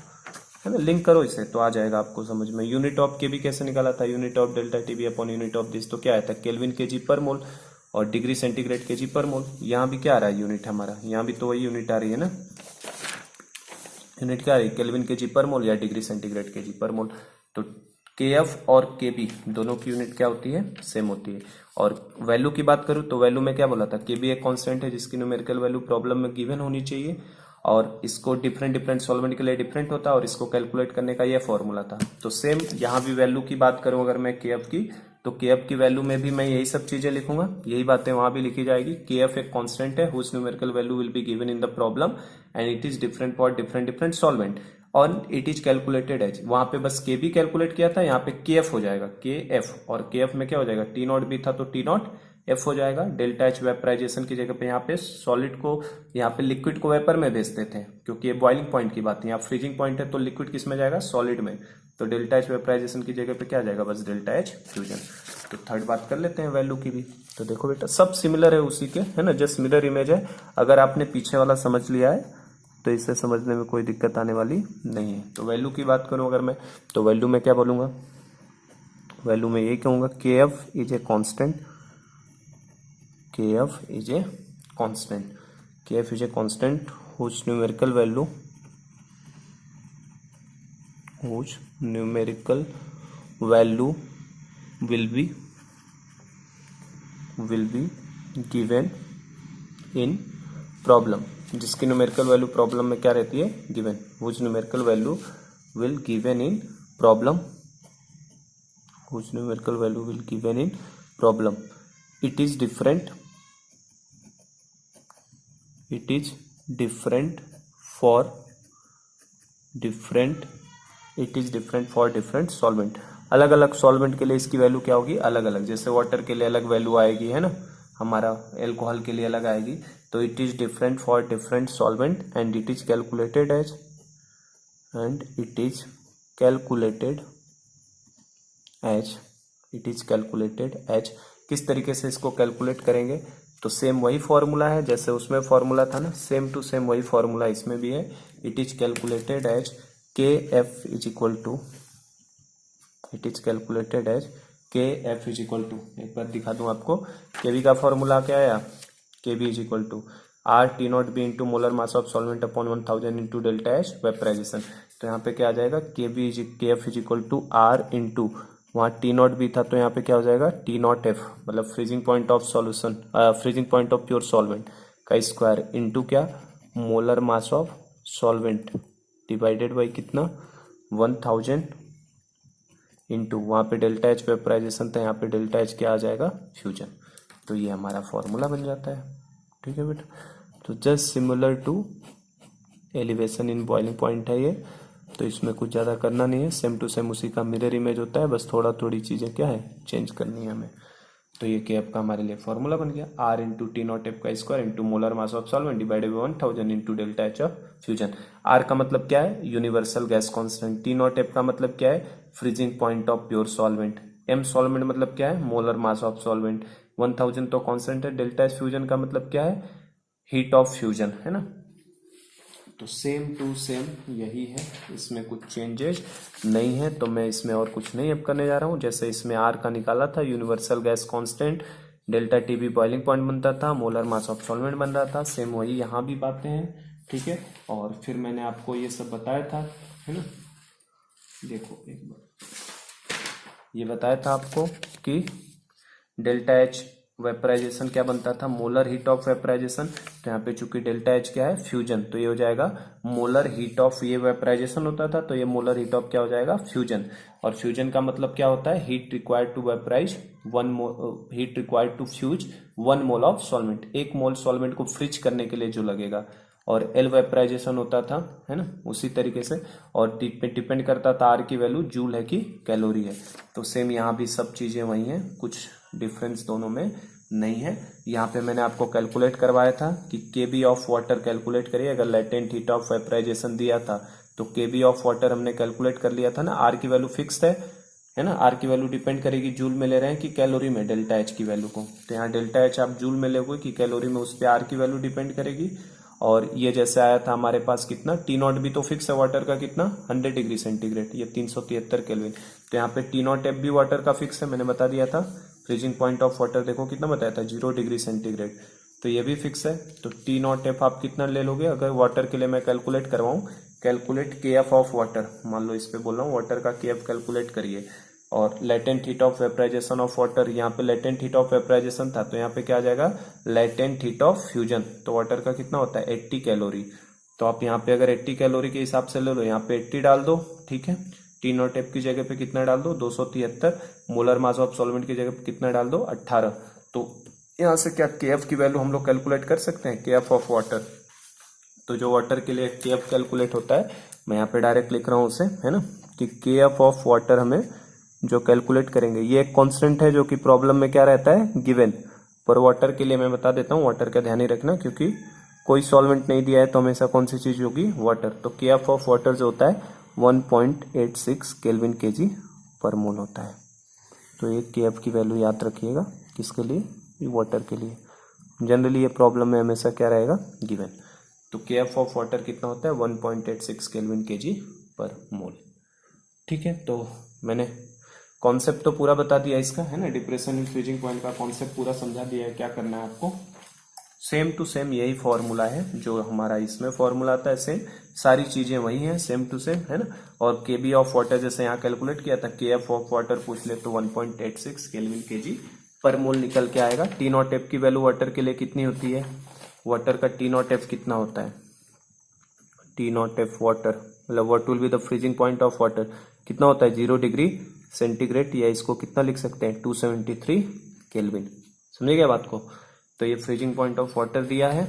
है ना, लिंक करो इसे तो आ जाएगा आपको समझ में। यूनिट ऑफ के भी कैसे निकाला था, unit of delta T B upon unit of this, तो क्या आया था, केल्विन केजी पर मोल, और डिग्री सेंटीग्रेड केजी पर मोल। यहाँ भी क्या आ रहा है यूनिट हमारा, यहाँ भी तो वही यूनिट आ रही है ना, यूनिट क्या आ रही है, केल्विन केजी पर मोल या डिग्री सेंटीग्रेड केजी पर मोल। तो केएफ और केबी दोनों की यूनिट क्या होती है, सेम होती है। और वैल्यू की बात करूं तो वैल्यू में क्या बोला था, केबी एक कांस्टेंट है जिसकी न्यूमेरिकल वैल्यू प्रॉब्लम में गिवन होनी चाहिए, और इसको डिफरेंट डिफरेंट सॉल्वेंट के लिए डिफरेंट होता है, और इसको कैलकुलेट करने का यह फॉर्मूला था। तो सेम यहाँ भी वैल्यू की बात करूं अगर मैं केएफ की, तो केएफ की वैल्यू में भी मैं यही सब चीजें लिखूंगा, यही बातें वहां भी लिखी जाएगी। केएफ एक कांस्टेंट है whose numerical value will be given in the problem and it is different for different different solvent, और इट इज कैलकुलेटेड एज, वहां पे बस के बी कैलकुलेट किया था, यहाँ पे के एफ हो जाएगा, के एफ, और के एफ में क्या हो जाएगा, टी नॉट भी था तो टी नॉट एफ हो जाएगा। डेल्टा एच वेपराइजेशन की जगह पे यहाँ पे सॉलिड को, यहाँ पे लिक्विड को वेपर में भेजते थे, क्योंकि ये बॉइलिंग पॉइंट की बात है, यहाँ फ्रीजिंग पॉइंट है तो लिक्विड किस में जाएगा, सॉलिड में। तो डेल्टा एच वेपराइजेशन की जगह पे क्या आ जाएगा, बस डेल्टा एच फ्यूजन। तो थर्ड बात कर लेते हैं वैल्यू की भी। तो देखो बेटा सब सिमिलर है उसी के, है ना, जस्ट मिरर इमेज है। अगर आपने पीछे वाला समझ लिया है तो इसे समझने में कोई दिक्कत आने वाली नहीं है। तो वैल्यू की बात करूं अगर मैं, तो वैल्यू में क्या बोलूंगा, वैल्यू में ये कहूंगा K F is a constant, K F is a constant, K F is a constant whose numerical value, whose numerical value will be given in problem, जिसकी न्यूमेरिकल वैल्यू प्रॉब्लम में क्या रहती है, given, which numerical value will given in problem, which numerical value will given in problem, it is different for different, it is different for different solvent। अलग अलग solvent के लिए इसकी वैल्यू क्या होगी, अलग अलग, जैसे वाटर के लिए अलग वैल्यू आएगी, है ना, हमारा एल्कोहल के लिए अलग आएगी। तो it is different for different solvent and it is calculated as, and it is calculated as, it is calculated as. किस तरीके से इसको कैलकुलेट करेंगे, तो सेम वही फॉर्मूला है जैसे उसमें फॉर्मूला था ना, सेम टू सेम वही फॉर्मूला इसमें भी है। It is calculated as K F is equal to, it is calculated as K F is equal to, एक बार दिखा दूं आपको, के बी का फॉर्मूला क्या आया, K B is equal to R T not B into molar mass of solvent upon 1000 into delta H vaporization. तो यहाँ पे क्या आ जाएगा, K B is K F is equal to R into, वहाँ टी नॉट भी था तो यहाँ पे क्या हो जाएगा टी नॉट एफ, मतलब freezing point of solution, freezing point of pure solvent का स्क्वायर इंटू क्या, molar mass of solvent divided by कितना 1000 इंटू, वहाँ पे डेल्टा एच वेपराइजेशन था, यहाँ पे डेल्टा एच क्या आ जाएगा फ्यूजन। तो ये हमारा फॉर्मूला बन जाता है। ठीक है बेटा, तो just similar to elevation in boiling point है ये, तो इसमें कुछ ज़्यादा करना नहीं है, सेम टू सेम उसी का मिरर इमेज होता है, बस थोड़ा थोड़ी चीज़ें क्या है चेंज करनी है हमें। तो ये के एफ का हमारे लिए फॉर्मूला बन गया, R into T not F का square into molar mass of solvent divided by 1000 into delta H of fusion. R का मतलब क्या है, universal gas constant. T not F का मतलब क्या है, freezing point of pure solvent. M solvent मतलब क्या है, मोलर मास ऑफ सॉल्वेंट। 1000 तो कांस्टेंट है। डेल्टा एच फ्यूजन का मतलब क्या है, हीट ऑफ फ्यूजन, है ना। तो सेम टू सेम यही है, इसमें कुछ चेंजेस नहीं है। तो मैं इसमें और कुछ नहीं अब करने जा रहा हूँ। जैसे इसमें आर का निकाला था, universal gas constant, delta T B boiling point बनता था, मोलर मास ऑफ सॉल्वेंट बन रहा था, सेम वही यहाँ भी बातें हैं। ठीक है, और फिर मैंने आपको ये सब बताया था, है ना। देखो एक बार ये बताया था आपको कि डेल्टा एच वेपराइजेशन क्या बनता था, मोलर हीट ऑफ वेपराइजेशन। तो यहाँ पे चूंकि डेल्टा एच क्या है फ्यूजन, तो ये हो जाएगा मोलर हीट ऑफ, ये वेपराइजेशन होता था तो ये मोलर हीट ऑफ क्या हो जाएगा फ्यूजन। और फ्यूजन का मतलब क्या होता है, heat required to vaporize heat required to fuse 1 mole of solvent, 1 mole solvent को फ्रिज करने के लिए जो लगेगा। और एल वेपराइजेशन होता था, है ना, उसी तरीके से। और डिपेंड करता था आर की वैल्यू जूल है कि कैलोरी है। तो सेम यहाँ भी सब चीजें वही हैं, कुछ डिफरेंस दोनों में नहीं है। यहाँ पे मैंने आपको कैलकुलेट करवाया था कि के बी ऑफ वाटर कैलकुलेट करिए। अगर लेटेंट हीट ऑफ वेपराइजेशन दिया था तो के बी ऑफ वाटर हमने कैलकुलेट कर लिया था ना। आर की वैल्यू फिक्स है ना, आर की वैल्यू डिपेंड करेगी जूल में ले रहे हैं कि कैलोरी में, डेल्टा एच की वैल्यू को। तो यहाँ डेल्टा एच आप जूल में लोगे कि कैलोरी में, उस पर आर की वैल्यू डिपेंड करेगी। और ये जैसे आया था हमारे पास कितना, टी नॉट भी तो फिक्स है वाटर का, कितना 100 डिग्री सेंटीग्रेड, ये 373 केल्विन। तो यहाँ पे टी नॉट एफ भी वाटर का फिक्स है, मैंने बता दिया था। फ्रीजिंग पॉइंट ऑफ वाटर देखो कितना बताया था, 0 डिग्री सेंटीग्रेड, तो ये भी फिक्स है। तो टी नॉट एफ आप कितना ले लोगे, अगर वाटर के लिए मैं कैलकुलेट करवाऊं, कैलकुलेट के एफ ऑफ वाटर, मान लो इस पे बोल रहा हूँ, वाटर का के एफ कैलकुलेट करिए। और latent heat of vaporization of water, यहाँ पे लेटेंट हीट ऑफ वेपराइजेशन था तो यहाँ पे क्या आ जाएगा, लेटेंट हीट ऑफ फ्यूजन। तो वाटर का कितना होता है 80 कैलोरी। तो आप यहाँ पे अगर 80 कैलोरी के हिसाब से ले लो, यहाँ पे 80 डाल दो, ठीक है। टी नॉट एफ की जगह पे कितना डाल दो 273, मोलर मास ऑफ सॉल्वेंट की जगह पे कितना डाल दो 18। तो यहाँ से क्या के एफ की वैल्यू हम लोग कैलकुलेट कर सकते हैं, के एफ ऑफ वाटर। तो जो वाटर के लिए के एफ कैलकुलेट होता है, मैं यहाँ पे डायरेक्ट लिख रहा हूँ उसे, है ना, कि के एफ ऑफ वाटर हमें जो कैलकुलेट करेंगे, ये एक कांस्टेंट है जो कि प्रॉब्लम में क्या रहता है गिवन। पर वाटर के लिए मैं बता देता हूँ, वाटर का ध्यान ही रखना, क्योंकि कोई सॉल्वेंट नहीं दिया है तो हमेशा कौन सी चीज होगी, वाटर। तो के एफ ऑफ वाटर जो होता है 1.86 केल्विन केजी पर मोल होता है। तो एक के एफ की वैल्यू याद रखिएगा, किसके लिए, वाटर के लिए। जनरली ये प्रॉब्लम में हमेशा क्या रहेगा, गिवन। तो के एफ ऑफ वाटर कितना होता है 1.86 केल्विन केजी पर मोल। ठीक है, तो मैंने कॉन्सेप्ट तो पूरा बता दिया इसका, है ना, डिप्रेशन इन फ्रीजिंग पॉइंट का कॉन्सेप्ट पूरा समझा दिया है। क्या करना है आपको, सेम टू सेम यही फॉर्मूला है जो हमारा इसमें फॉर्मूला आता है, सेम सारी चीजें वही हैं, सेम टू सेम, है ना। और के बी ऑफ वाटर जैसे यहाँ कैलकुलेट किया था, के एफ ऑफ वाटर पूछ ले तो 1.86 केल्विन केजी पर मोल निकल के आएगा। टी नॉट एफ की वैल्यू वाटर के लिए कितनी होती है, वाटर का टी नॉट एफ कितना होता है, टी नॉट एफ वाटर मतलब what will be the freezing point of water, कितना होता है 0 डिग्री सेंटीग्रेड, या इसको कितना लिख सकते हैं 273 केल्विन। समझे क्या बात को। तो ये फ्रीजिंग पॉइंट ऑफ वाटर दिया है,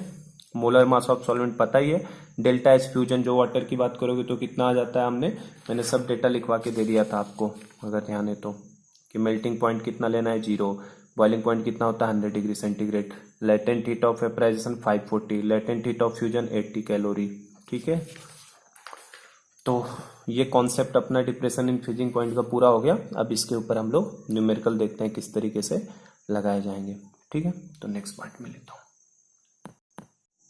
मोलर मास ऑफ सॉल्वेंट पता ही है, डेल्टा एच फ्यूजन जो वाटर की बात करोगे तो कितना आ जाता है, मैंने सब डेटा लिखवा के दे दिया था आपको अगर ध्यान है तो, कि मेल्टिंग पॉइंट कितना लेना है 0, बॉइलिंग पॉइंट कितना होता है 100 degree centigrade, latent heat of vaporization 540, latent heat of fusion 80 calorie. ठीक है, तो ये कॉन्सेप्ट अपना डिप्रेशन इन फ्रीजिंग पॉइंट का पूरा हो गया। अब इसके ऊपर हम लोग न्यूमेरिकल देखते हैं किस तरीके से लगाए जाएंगे। ठीक है, तो नेक्स्ट पार्ट में लेता हूँ।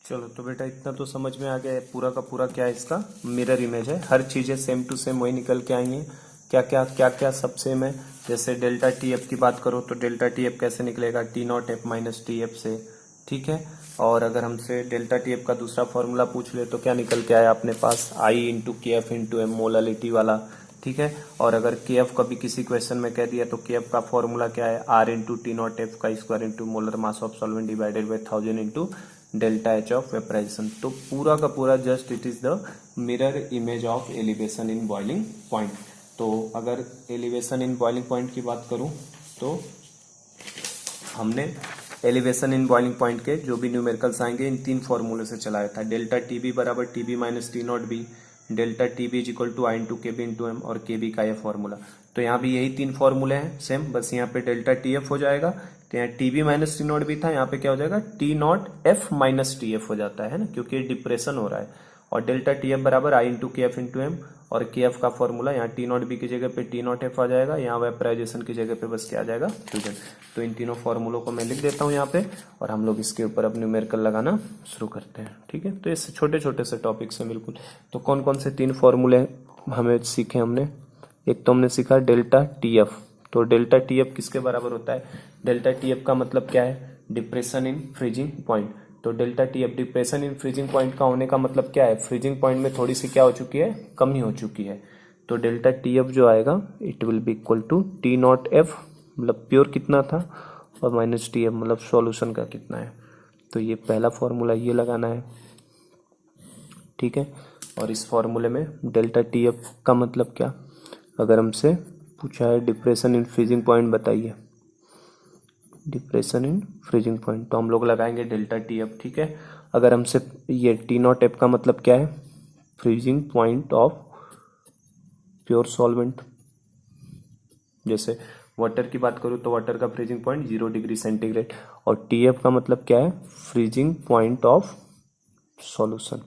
चलो तो बेटा इतना तो समझ में आ गया है, पूरा का पूरा क्या है, इसका मिरर इमेज है, हर चीजें सेम टू सेम वही निकल के आई हैं, क्या क्या सब सेम है। जैसे डेल्टा टी एफ की बात करो तो डेल्टा टी एफ कैसे निकलेगा, T not F minus T F से, ठीक है। और अगर हमसे डेल्टा टी एफ का दूसरा फॉर्मूला पूछ ले तो क्या निकल के आया अपने पास, आई into K F into M, molality वाला, ठीक है। और अगर के एफ कभी किसी क्वेश्चन में कह दिया तो के एफ का फॉर्मूला क्या है, R into T not F का square into molar mass of solvent divided by 1000 into delta H of vaporization. तो पूरा का पूरा just it is the mirror image of elevation in boiling point. तो अगर एलिवेशन इन बॉइलिंग पॉइंट की बात करूं तो हमने एलिवेशन इन बॉइलिंग पॉइंट के जो भी न्यूमेरिकल्स आएंगे इन तीन फॉर्मूले से चलाया था, डेल्टा टी बी बराबर T B minus T not B, delta T B is equal to I into K B into M, और के बी का यह फॉर्मूला। तो यहाँ भी यही तीन फॉर्मूले हैं सेम, बस यहाँ पे डेल्टा टी एफ हो जाएगा, तो यहाँ T B minus T not भी था, यहाँ पे क्या हो जाएगा T not F minus T F हो जाता है ना, क्योंकि डिप्रेशन हो रहा है। और डेल्टा टी एफ बराबर I into K F into M, और के एफ का फॉर्मूला यहाँ टी नॉट बी की जगह पे टी नॉट एफ आ जाएगा, यहाँ वेपराइजेशन की जगह पे बस क्या आ जाएगा, फ्यूजन। तो इन तीनों फॉर्मूलों को मैं लिख देता हूँ यहाँ पे, और हम लोग इसके ऊपर अब न्यूमेरिकल लगाना शुरू करते हैं, ठीक है। तो इससे छोटे छोटे से टॉपिक्स हैं बिल्कुल। तो कौन कौन से तीन फॉर्मूले हमें सीखे हमने, एक तो हमने सीखा डेल्टा टी एफ। तो डेल्टा टी एफ किसके बराबर होता है, डेल्टा टी एफ का मतलब क्या है, डिप्रेशन इन फ्रीजिंग पॉइंट। तो delta T F depression in freezing point का होने का मतलब क्या है, फ्रीजिंग पॉइंट में थोड़ी सी क्या हो चुकी है, कमी हो चुकी है। तो डेल्टा टी एफ जो आएगा it will be equal to T not F, मतलब प्योर कितना था, और माइनस टी एफ मतलब सॉल्यूशन का कितना है। तो ये पहला फॉर्मूला ये लगाना है, ठीक है। और इस फॉर्मूले में डेल्टा टी एफ का मतलब क्या, अगर हमसे पूछा है डिप्रेशन इन फ्रीजिंग पॉइंट बताइए, डिप्रेशन इन फ्रीजिंग पॉइंट, तो हम लोग लगाएंगे डेल्टा टी एफ, ठीक है। अगर हमसे ये टी नॉट एफ का मतलब क्या है, freezing point of pure solvent. जैसे वाटर की बात करूँ तो वाटर का फ्रीजिंग पॉइंट 0 डिग्री सेंटीग्रेड, और टी एफ का मतलब क्या है, फ्रीजिंग पॉइंट ऑफ सॉल्यूशन।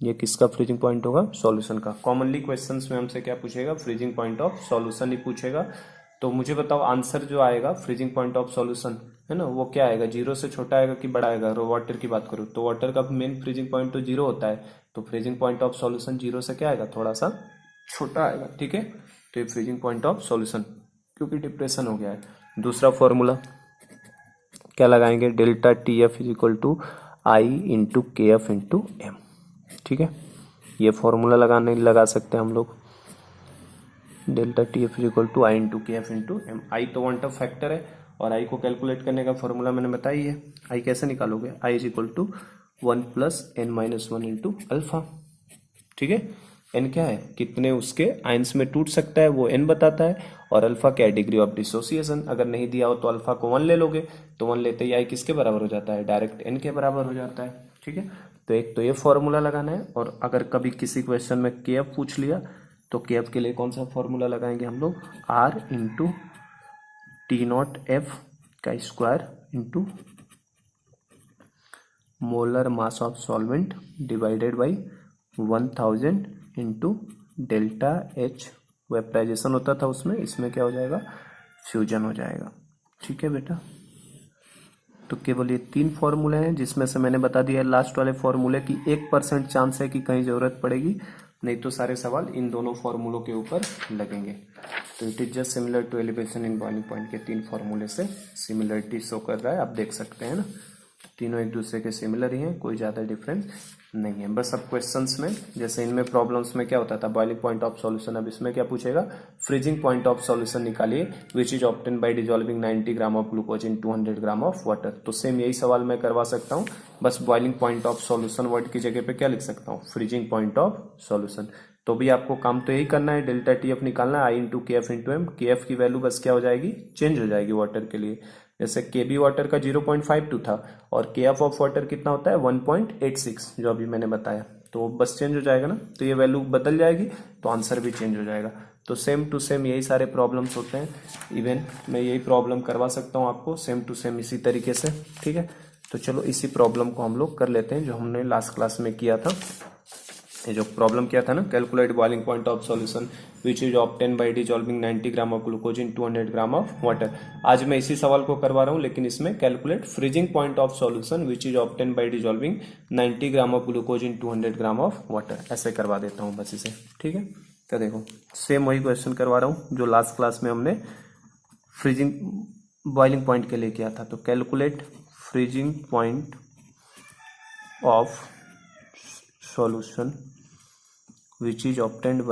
ये किसका फ्रीजिंग पॉइंट होगा, सॉल्यूशन का। कॉमनली क्वेश्चंस में हमसे क्या पूछेगा, फ्रीजिंग पॉइंट ऑफ सॉल्यूशन ही पूछेगा। तो मुझे बताओ आंसर जो आएगा फ्रीजिंग पॉइंट ऑफ सॉल्यूशन है ना, वो क्या आएगा, 0 से छोटा आएगा कि बड़ा आएगा। वाटर की बात करूँ तो वाटर का मेन फ्रीजिंग पॉइंट तो 0 होता है, तो फ्रीजिंग पॉइंट ऑफ सॉल्यूशन 0 से क्या आएगा, थोड़ा सा छोटा आएगा, ठीक है। तो ये फ्रीजिंग पॉइंट ऑफ सॉल्यूशन क्योंकि डिप्रेशन हो गया है। दूसरा फॉर्मूला क्या लगाएंगे, delta T F is equal to I into K F into M, ठीक है। ये फॉर्मूला लगा सकते हैं हम लोग, delta T F is equal to I into K F into M. I तो वन टफ फैक्टर है, और आई को कैलकुलेट करने का फॉर्मूला मैंने बताई है। आई कैसे निकालोगे, i is equal to 1 plus n minus 1 into alpha, ठीक है। एन क्या है, कितने उसके आयंस में टूट सकता है वो एन बताता है, और अल्फा क्या है, डिग्री ऑफ डिसोसिएशन। अगर नहीं दिया हो तो अल्फा को 1 ले लोगे, तो 1 लेते ही आई किसके बराबर हो जाता है, डायरेक्ट एन के बराबर हो जाता है, ठीक है। तो एक तो ये फॉर्मूला लगाना है, और अगर कभी किसी क्वेश्चन में के एफ पूछ लिया तो के एफ के लिए कौन सा फॉर्मूला लगाएंगे हम लोग, R into T not F का square into molar mass of solvent divided by 1000 into delta H, vaporization होता था उसमें, इसमें क्या हो जाएगा, फ्यूजन हो जाएगा, ठीक है बेटा। तो केवल ये तीन फॉर्मूले हैं, जिसमें से मैंने बता दिया लास्ट वाले फॉर्मूले की 1% चांस है कि कहीं जरूरत पड़ेगी, नहीं तो सारे सवाल इन दोनों फॉर्मूलों के ऊपर लगेंगे। तो it is just similar to elevation in boiling point के तीन फॉर्मूले से सिमिलरिटी शो कर रहा है, आप देख सकते हैं ना, तीनों एक दूसरे के सिमिलर ही हैं, कोई ज़्यादा डिफरेंस नहीं है। बस अब क्वेश्चंस में जैसे इनमें प्रॉब्लम्स में क्या होता था, बॉइलिंग पॉइंट ऑफ सॉल्यूशन, अब इसमें क्या पूछेगा, फ्रीजिंग पॉइंट ऑफ सॉल्यूशन निकालिए which is obtain by dissolving 90 gram of glucose in 200 gram of water. तो सेम यही सवाल मैं करवा सकता हूँ, बस boiling point of solution word की जगह पे क्या लिख सकता हूँ, फ्रीजिंग पॉइंट ऑफ सॉल्यूशन। तो भी आपको काम तो यही करना है, डेल्टा टी एफ निकालना है, आई into K F into M. के एफ की वैल्यू बस क्या हो जाएगी, चेंज हो जाएगी वाटर के लिए। जैसे के बी वाटर का 0.52 था, और के एफ ऑफ वाटर कितना होता है 1.86, जो अभी मैंने बताया, तो बस चेंज हो जाएगा ना, तो ये वैल्यू बदल जाएगी, तो आंसर भी चेंज हो जाएगा। तो सेम टू सेम यही सारे प्रॉब्लम्स होते हैं, इवन मैं यही प्रॉब्लम करवा सकता हूँ आपको सेम टू सेम इसी तरीके से, ठीक है। तो चलो इसी प्रॉब्लम को हम लोग कर लेते हैं जो हमने लास्ट क्लास में किया था। ये जो प्रॉब्लम किया था ना, calculate boiling point of solution which is obtain by dissolving 90 gram of glucose in 200 gram of water. आज मैं इसी सवाल को करवा रहा हूँ, लेकिन इसमें calculate freezing point of solution which is obtain by dissolving 90 gram of glucose in 200 gram of water, ऐसे करवा देता हूँ बस इसे। ठीक है, तो देखो सेम वही क्वेश्चन करवा रहा हूँ जो लास्ट क्लास में हमने फ्रीजिंग बॉइलिंग पॉइंट के लिए किया था। तो calculate freezing point of solution which is obtained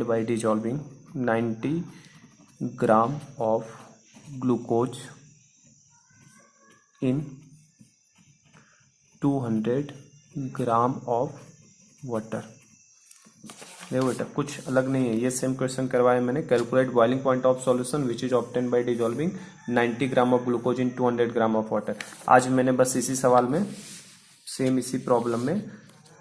by dissolving 90 gram of glucose in 200 gram of water. देखो बेटा कुछ अलग नहीं है, ये सेम क्वेश्चन करवाया मैंने। Calculate boiling point of solution which is obtain by dissolving 90 gram of glucose in 200 gram of water. आज मैंने बस इसी सवाल में, सेम इसी प्रॉब्लम में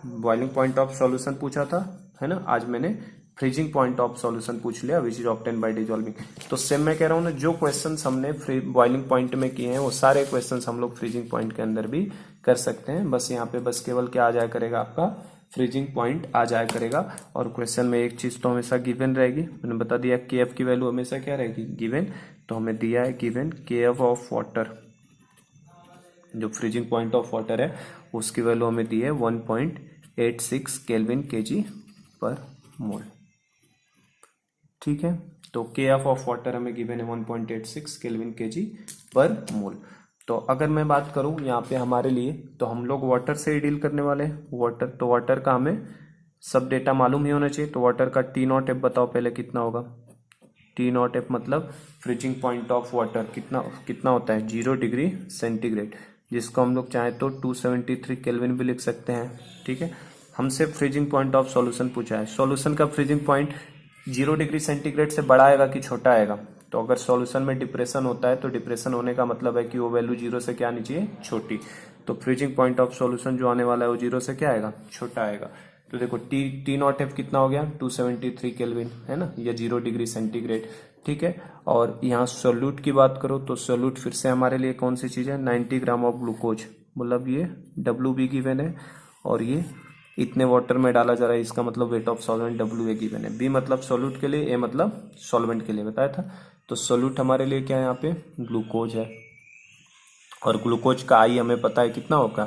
बॉइलिंग पॉइंट ऑफ सॉल्यूशन पूछा था, है ना। आज मैंने फ्रीजिंग पॉइंट ऑफ सॉल्यूशन पूछ लिया which is obtain by dissolving. तो सेम मैं कह रहा हूँ ना, जो क्वेश्चन हमने बॉइलिंग पॉइंट में किए हैं वो सारे क्वेश्चन हम लोग फ्रीजिंग पॉइंट के अंदर भी कर सकते हैं। बस यहाँ पे बस केवल क्या आ जाया करेगा, आपका फ्रीजिंग पॉइंट आ जाया करेगा। और क्वेश्चन में एक चीज तो हमेशा गिवन रहेगी, मैंने बता दिया के एफ की वैल्यू हमेशा क्या रहेगी, गिवन। तो हमें दिया है गिवन के एफ ऑफ वाटर, जो फ्रीजिंग पॉइंट ऑफ वाटर है उसकी वैल्यू हमें दी है 1.86 केल्विन केजी पर मोल। ठीक है, तो के एफ ऑफ वाटर हमें गिवन है 1.86 केल्विन केजी पर मोल। तो अगर मैं बात करूं यहाँ पे हमारे लिए, तो हम लोग वाटर से ही डील करने वाले हैं। वाटर, तो वाटर का हमें सब डेटा मालूम ही होना चाहिए। तो वाटर का टी नॉट एफ बताओ पहले कितना होगा। टी नॉट एफ मतलब फ्रीजिंग पॉइंट ऑफ वाटर कितना होता है, 0 डिग्री सेंटीग्रेड, जिसको हम लोग चाहे तो 273 केल्विन भी लिख सकते हैं। ठीक है, हमसे फ्रीजिंग पॉइंट ऑफ सॉल्यूशन पूछा है। सॉल्यूशन का फ्रीजिंग पॉइंट 0 डिग्री सेंटीग्रेड से बड़ा आएगा कि छोटा आएगा। तो अगर सॉल्यूशन में डिप्रेशन होता है तो डिप्रेशन होने का मतलब है कि वो वैल्यू 0 से क्या आनी चाहिए, छोटी। तो फ्रीजिंग पॉइंट ऑफ सॉल्यूशन जो आने वाला है वो 0 से क्या आएगा, छोटा आएगा। तो देखो टी नॉट एफ कितना हो गया, 273 केल्विन, है ना, या 0 डिग्री सेंटीग्रेड। ठीक है, और यहाँ सोल्यूट की बात करो तो सोल्यूट फिर से हमारे लिए कौन सी चीज है, 90 ग्राम ऑफ ग्लूकोज, मतलब ये डब्ल्यू बी गिवन है और ये इतने वाटर में डाला जा रहा है, इसका मतलब weight of solvent W A given है। बी मतलब सोल्यूट के लिए, ए मतलब सॉल्वेंट के लिए बताया था। तो सोल्यूट हमारे लिए क्या है, यहाँ पे ग्लूकोज है। और ग्लूकोज का आई हमें पता है कितना होगा,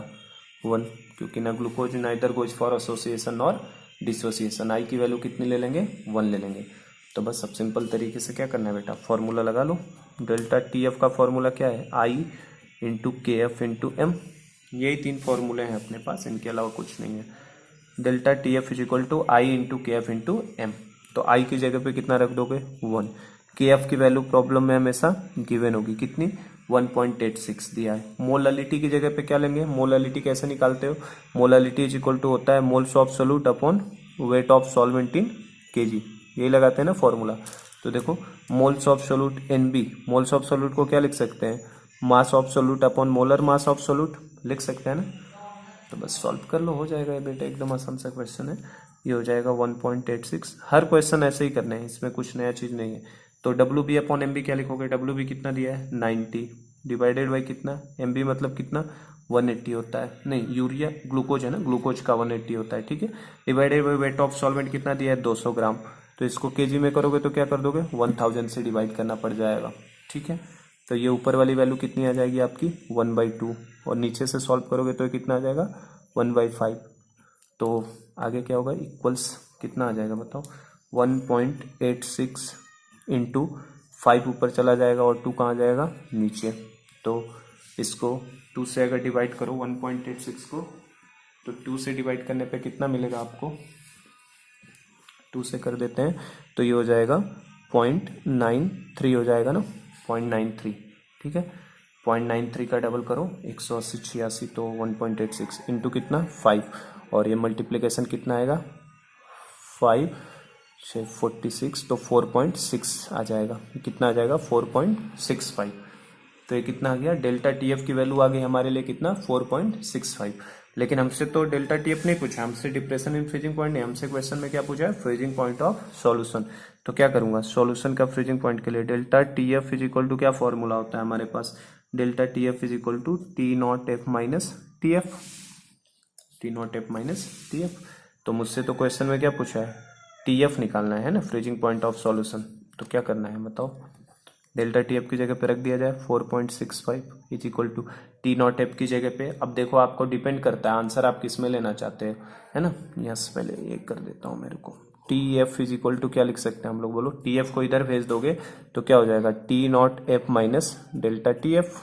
1, क्योंकि ना glucose neither goes for association और डिसोसिएशन। आई की वैल्यू कितनी ले लेंगे, 1 ले लेंगे। तो बस सब सिंपल तरीके से क्या करना है बेटा, फॉर्मूला लगा लो। डेल्टा टी एफ का फॉर्मूला क्या है, आई into K F into M. यही 3 फॉर्मूले हैं अपने पास, इनके अलावा कुछ नहीं है। Delta T F is equal to I into K F into M. तो आई की जगह पे कितना रख दोगे, 1। के एफ की वैल्यू प्रॉब्लम में हमेशा गिवन होगी, कितनी, 1.86 दिया है। मोलालिटी की जगह पे क्या लेंगे, मोलालिटी कैसे निकालते हो, मोलालिटी इज इक्वल टू होता है moles of solute upon weight of solvent in KG, यही लगाते हैं ना फॉर्मूला। तो देखो moles of solute NB, moles of solute को क्या लिख सकते हैं, mass of solute upon molar mass of solute लिख सकते हैं ना। तो बस सॉल्व कर लो, हो जाएगा ये बेटा, एकदम आसान सा क्वेश्चन है। ये हो जाएगा 1.86। हर क्वेश्चन ऐसे ही करने हैं, इसमें कुछ नया चीज नहीं है। तो W B upon M B क्या लिखोगे, डब्ल्यू बी कितना दिया है, 90 डिवाइडेड बाई कितना, एम बी मतलब कितना, 180 होता है, नहीं यूरिया ग्लूकोज है ना, ग्लूकोज का 180 होता है। ठीक है, divided by weight of solvent कितना दिया है, 200 ग्राम। तो इसको केजी में करोगे तो क्या कर दोगे, 1000 से डिवाइड करना पड़ जाएगा। ठीक है, तो ये ऊपर वाली वैल्यू कितनी आ जाएगी आपकी, 1/2, और नीचे से सॉल्व करोगे तो कितना आ जाएगा, 1/5। तो आगे क्या होगा, इक्वल्स कितना आ जाएगा बताओ, 1.86 इंटू 5 ऊपर चला जाएगा और 2 कहाँ जाएगा, नीचे। तो इसको 2 से अगर डिवाइड करो 1.86 को, तो 2 से डिवाइड करने पे कितना मिलेगा आपको, 2 से कर देते हैं तो ये हो जाएगा 0.93 हो जाएगा ना, 0.93। ठीक है, 0.93 का डबल करो, 180 86, तो 1.86 इंटू कितना, 5, और ये मल्टीप्लिकेशन कितना आएगा, 5 से 46, तो 4.6 आ जाएगा। कितना आ जाएगा, 4.65। तो ये कितना आ गया, डेल्टा टीएफ की वैल्यू आ गई हमारे लिए कितना 4.65। लेकिन हमसे तो डेल्टा टीएफ नहीं पूछा, हमसे डिप्रेशन इन फ्रीजिंग पॉइंट नहीं, हमसे क्वेश्चन में क्या पूछा है, फ्रीजिंग पॉइंट ऑफ सॉल्यूशन। तो क्या करूंगा, सॉल्यूशन का फ्रीजिंग पॉइंट के लिए delta TF is equal to क्या फॉर्मूला होता है हमारे पास, delta TF is equal to T not F minus TF, T not F minus TF. तो मुझसे तो क्वेश्चन में क्या पूछा है, टीएफ निकालना है ना, फ्रीजिंग पॉइंट ऑफ सॉल्यूशन। तो क्या करना है बताओ, डेल्टा टीएफ की जगह पे रख दिया जाए 4.65 is equal to T not F की जगह पे। अब देखो आपको डिपेंड करता है आंसर आप किस में लेना चाहते हो, है ना। यस, पहले ये कर देता हूँ मेरे को, T F is equal to क्या लिख सकते हैं हम लोग, बोलो। टी एफ को इधर भेज दोगे तो क्या हो जाएगा, T not F minus delta T F.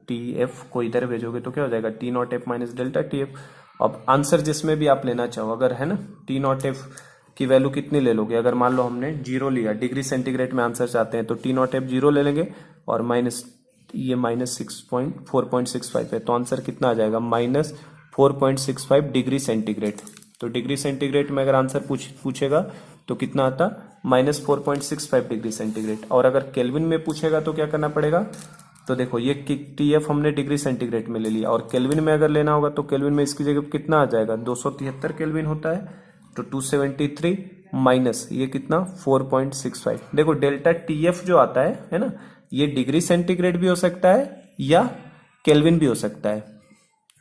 T F को इधर भेजोगे तो क्या हो जाएगा, T not F minus delta T F. अब आंसर जिसमें भी आप लेना चाहो, अगर है ना, टी नॉट एफ की वैल्यू कितनी ले लोगे, अगर मान लो हमने 0 लिया, डिग्री सेंटीग्रेड में आंसर चाहते हैं तो टी नॉट एफ 0 ले लेंगे, और माइनस ये माइनस 4.65 है, तो आंसर कितना आ जाएगा, माइनस 4.65 डिग्री सेंटीग्रेड। तो डिग्री सेंटीग्रेड में अगर आंसर पूछेगा तो कितना आता, माइनस 4.65 डिग्री सेंटीग्रेड। और अगर केल्विन में पूछेगा तो क्या करना पड़ेगा, तो देखो ये टी एफ हमने डिग्री सेंटीग्रेड में ले लिया, और केल्विन में अगर लेना होगा तो केल्विन में इसकी जगह कितना आ जाएगा, 273 केल्विन होता है, तो 273 माइनस ये कितना 4.65। देखो डेल्टा टी एफ जो आता है ना, ये डिग्री सेंटीग्रेड भी हो सकता है या केल्विन भी हो सकता है।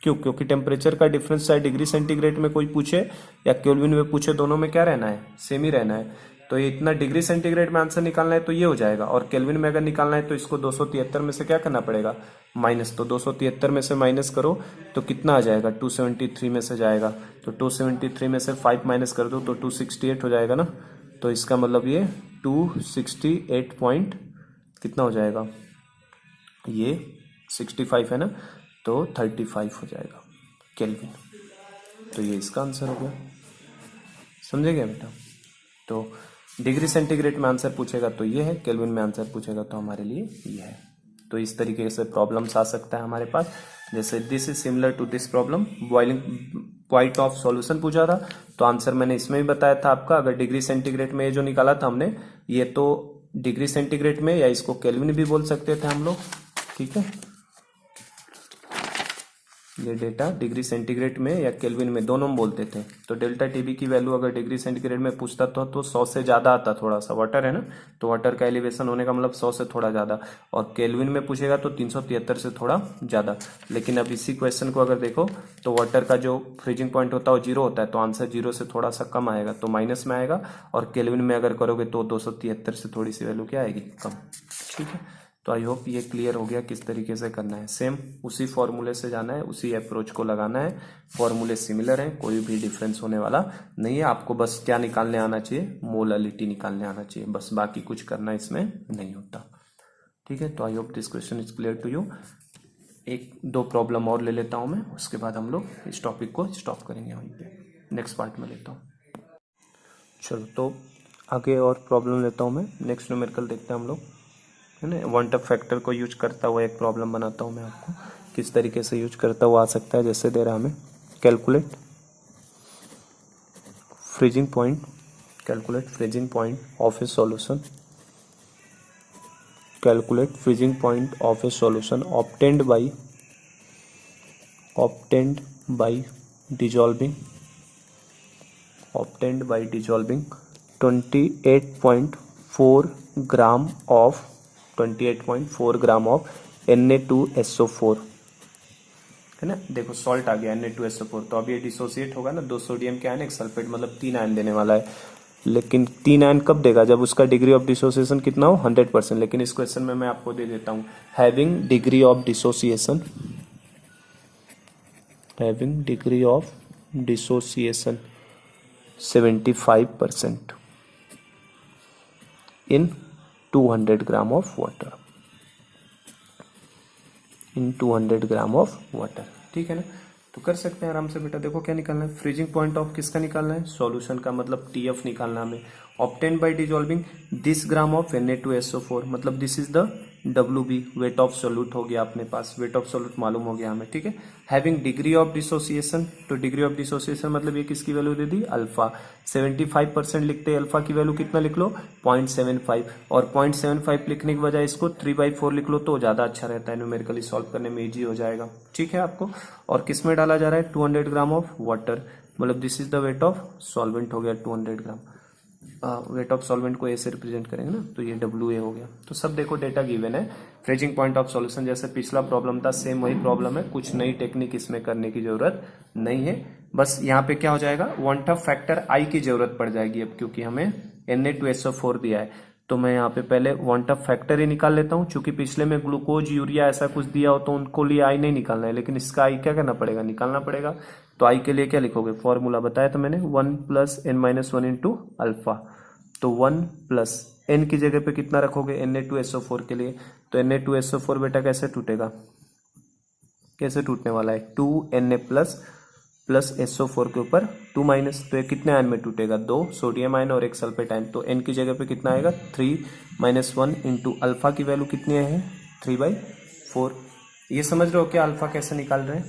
क्यों, क्योंकि टेम्परेचर का डिफरेंस चाहे डिग्री सेंटीग्रेड में कोई पूछे या केल्विन में पूछे, दोनों में क्या रहना है, सेम ही रहना है। तो ये इतना डिग्री सेंटीग्रेड में आंसर निकालना है तो ये हो जाएगा, और केल्विन में अगर निकालना है तो इसको 273 में से क्या करना पड़ेगा, माइनस। तो 273 में से माइनस करो तो कितना आ जाएगा, 273 में से जाएगा, तो 273 में से 5 माइनस कर दो तो 268 हो जाएगा ना। तो इसका मतलब ये 268 पॉइंट कितना हो जाएगा, ये 65 है ना, तो 35 हो जाएगा केल्विन। तो ये इसका आंसर हो गया, समझे क्या बेटा। तो डिग्री सेंटीग्रेड में आंसर पूछेगा तो ये है, केल्विन में आंसर पूछेगा तो हमारे लिए ये है। तो इस तरीके से प्रॉब्लम्स आ सकता है हमारे पास। जैसे this is similar to this problem, boiling point of solution पूछा था, तो आंसर मैंने इसमें भी बताया था आपका। अगर डिग्री सेंटीग्रेड में ये जो निकाला था हमने, ये तो डिग्री सेंटीग्रेड में, या इसको केल्विन भी बोल सकते थे हम लोग, ठीक है। ये डेटा डिग्री सेंटीग्रेड में या केल्विन में दोनों में बोलते थे। तो डेल्टा टीबी की वैल्यू अगर डिग्री सेंटीग्रेड में पूछता तो 100 से ज्यादा आता, थोड़ा सा वाटर है ना, तो वाटर का एलिवेशन होने का मतलब 100 से थोड़ा ज्यादा, और केल्विन में पूछेगा तो 373 से थोड़ा ज्यादा। लेकिन अब इसी क्वेश्चन को अगर देखो तो वाटर का जो फ्रीजिंग पॉइंट होता है वो 0 होता है, तो आंसर 0 से थोड़ा सा कम आएगा, तो माइनस में आएगा। और केल्विन में अगर करोगे तो 273 से थोड़ी सी वैल्यू क्या आएगी, कम, ठीक है। तो आई होप ये क्लियर हो गया किस तरीके से करना है। सेम उसी फॉर्मूले से जाना है, उसी अप्रोच को लगाना है। फॉर्मूले सिमिलर हैं, कोई भी डिफरेंस होने वाला नहीं है। आपको बस क्या निकालने आना चाहिए, मोलालिटी निकालने आना चाहिए, बस बाकी कुछ करना इसमें नहीं होता, ठीक है। तो I hope this question is clear to you. एक दो प्रॉब्लम और ले लेता हूं मैं, उसके बाद हम लोग इस टॉपिक को स्टॉप करेंगे वहीं पे, नेक्स्ट पार्ट में लेता हूँ। चलो तो आगे और प्रॉब्लम लेता हूँ मैं। नेक्स्ट न्यूमेरिकल देखते हैं हम लोग, है ना। वन टफ फैक्टर को यूज करता हुआ एक प्रॉब्लम बनाता हूँ मैं आपको, किस तरीके से यूज करता हुआ आ सकता है। जैसे दे रहा हमें, calculate freezing point, calculate freezing point of A solution, calculate freezing point of A solution obtained by dissolving 28.4 gram of Na2SO4, है ना। देखो सॉल्ट आ गया Na2SO4, तो अब ये डिसोसिएट होगा ना, 2 सोडियम के आयन एक सल्फेट, मतलब 3 आयन देने वाला है। लेकिन 3 आयन कब देगा, जब उसका डिग्री ऑफ डिसोसिएशन कितना हो, 100%। लेकिन इस क्वेश्चन में मैं आपको दे देता हूँ, having degree of dissociation 75% in 200 gram of water, ठीक है ना। तो कर सकते हैं आराम से बेटा। देखो क्या निकालना है, फ्रीजिंग पॉइंट ऑफ किसका निकालना है, सॉल्यूशन का, मतलब टीएफ निकालना हमें। Obtain by dissolving this gram of Na2SO4, मतलब this is the W B weight of solute हो गया अपने पास, वेट ऑफ सोल्यूट मालूम हो गया हमें, ठीक है। हैविंग डिग्री ऑफ डिसोसिएशन, तो डिग्री ऑफ डिसोसिएशन मतलब ये किसकी वैल्यू दे दी, अल्फा। 75% लिखते हैं, अल्फा की वैल्यू कितना लिख लो 0.75, और 0.75 लिखने की बजाय इसको 3/4 लिख लो तो ज्यादा अच्छा रहता है, न्यूमेरिकली सॉल्व करने में इजी हो जाएगा, ठीक है आपको। और किस में डाला जा रहा है, 200 ग्राम ऑफ वाटर, मतलब this is the weight of solvent हो गया 200 ग्राम। वेट ऑफ सॉल्वेंट को ए से रिप्रेजेंट करेंगे ना, तो ये डब्ल्यू ए हो गया। तो सब देखो डेटा गिवन है। फ्रीजिंग पॉइंट ऑफ सॉल्यूशन जैसे पिछला प्रॉब्लम था सेम वही प्रॉब्लम है, कुछ नई टेक्निक इसमें करने की जरूरत नहीं है। बस यहाँ पे क्या हो जाएगा, वन टफ फैक्टर आई की जरूरत पड़ जाएगी अब, क्योंकि हमें Na2SO4 दिया है। तो मैं यहाँ पे पहले वन टफ फैक्टर ही निकाल लेता हूँ, क्योंकि पिछले में ग्लूकोज यूरिया ऐसा कुछ दिया हो तो उनको लिए आई नहीं निकालना है, लेकिन इसका आई क्या करना पड़ेगा, निकालना पड़ेगा। तो आई के लिए क्या लिखोगे, फॉर्मूला बताया था मैंने, 1 + n-1 इंटू अल्फा। तो 1 + n की जगह पे कितना रखोगे Na2SO4 के लिए, तो Na2SO4 बेटा कैसे टूटेगा, कैसे टूटने वाला है, 2Na प्लस SO4 के ऊपर 2-, तो ये कितने आयन में टूटेगा, 2 सोडियम आयन और 1 सल्फेट आयन। तो n की जगह पे कितना आएगा 3-1 इंटू अल्फा की वैल्यू कितनी है 3/4। ये समझ रहे हो क्या अल्फा कैसे निकाल रहे हैं,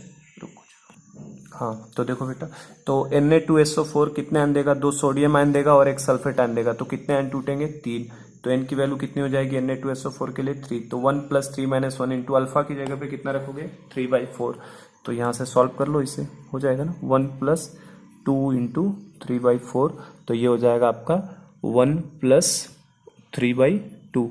हाँ। तो देखो बेटा, तो Na2SO4 कितने आयन देगा, 2 सोडियम आयन देगा और 1 सल्फेट आयन देगा, तो कितने आयन टूटेंगे 3। तो n की वैल्यू कितनी हो जाएगी Na2SO4 के लिए 3। तो 1 + 3-1 इंटू अल्फा की जगह पे कितना रखोगे 3/4। तो यहाँ से सॉल्व कर लो, इसे हो जाएगा ना 1 + 2 इंटू 3/4, तो ये हो जाएगा आपका 1 + 3/2,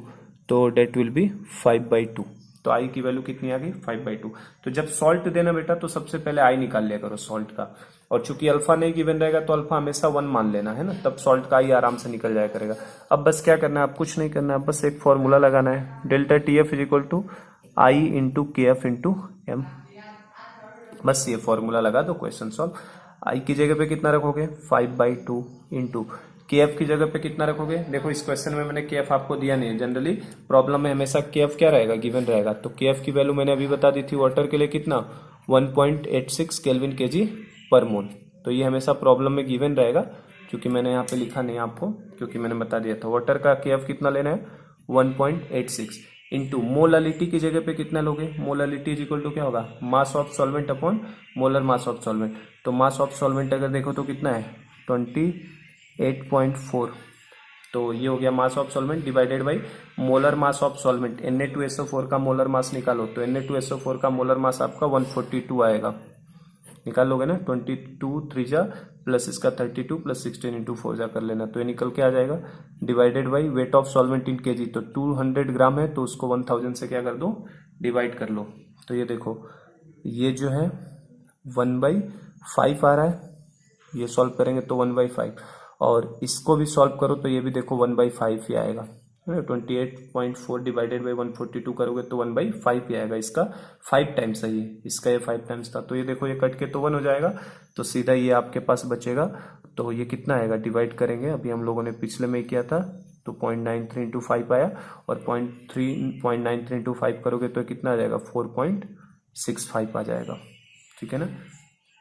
तो डेट विल बी 5/2। तो आई की वैल्यू कितनी आ गई 5/2। तो जब सॉल्ट देना बेटा तो सबसे पहले आई निकाल लिया करो सॉल्ट का, और चूंकि अल्फा नहीं गिवन रहेगा तो अल्फा हमेशा 1 मान लेना है ना, तब सॉल्ट का आई आराम से निकल जाया करेगा। अब बस क्या करना है, आप कुछ नहीं करना है, बस एक फॉर्मूला लगाना है, delta TF = I × KF × M। बस ये फॉर्मूला लगा दो, क्वेश्चन सॉल्व। आई की जगह पे कितना रखोगे 5/2 इंटू KF की जगह पे कितना रखोगे, देखो इस क्वेश्चन में मैंने KF आपको दिया नहीं है, जनरली प्रॉब्लम में हमेशा KF क्या रहेगा, गिवन रहेगा। तो KF की वैल्यू मैंने अभी बता दी थी वाटर के लिए कितना 1.86 केल्विन kg/मोल। तो ये हमेशा प्रॉब्लम में गिवन रहेगा, क्योंकि मैंने यहाँ पे लिखा नहीं आपको, क्योंकि मैंने बता दिया था वाटर का KF कितना लेना है 1.86 इंटू मोलालिटी की जगह पे कितना लोगे, मोलालिटी इक्वल टू क्या होगा, मास of solvent upon molar mass of solvent. तो मास ऑफ सॉल्वेंट अगर देखो तो कितना है 28.4, तो ये हो गया मास of solvent divided by molar mass of solvent. Na2SO4 का मोलर मास निकालो, तो Na2SO4 का मोलर मास आपका 142 आएगा, निकाल लोगे ना, 22 3 प्लस इसका 32 + 16 × 4 जा कर लेना, तो ये निकल के आ जाएगा divided by weight of solvent in KG. तो 200 ग्राम है तो उसको 1000 से क्या कर दो डिवाइड कर लो। तो ये देखो ये जो है 1/5 आ रहा है, ये सॉल्व करेंगे तो 1/5, और इसको भी सॉल्व करो तो ये भी देखो 1/5 ही आएगा। 28.4 डिवाइडेड बाई 142 करोगे तो 1/5 ही आएगा, इसका 5 टाइम्स है ये, इसका ये 5 टाइम्स था। तो ये देखो ये कट के तो 1 हो जाएगा, तो सीधा ये आपके पास बचेगा। तो ये कितना आएगा, डिवाइड करेंगे, अभी हम लोगों ने पिछले में किया था, तो 0.93 × 5 आया, और 0.93 × 5 करोगे तो कितना आ जाएगा 4.65 आ जाएगा, ठीक है ना।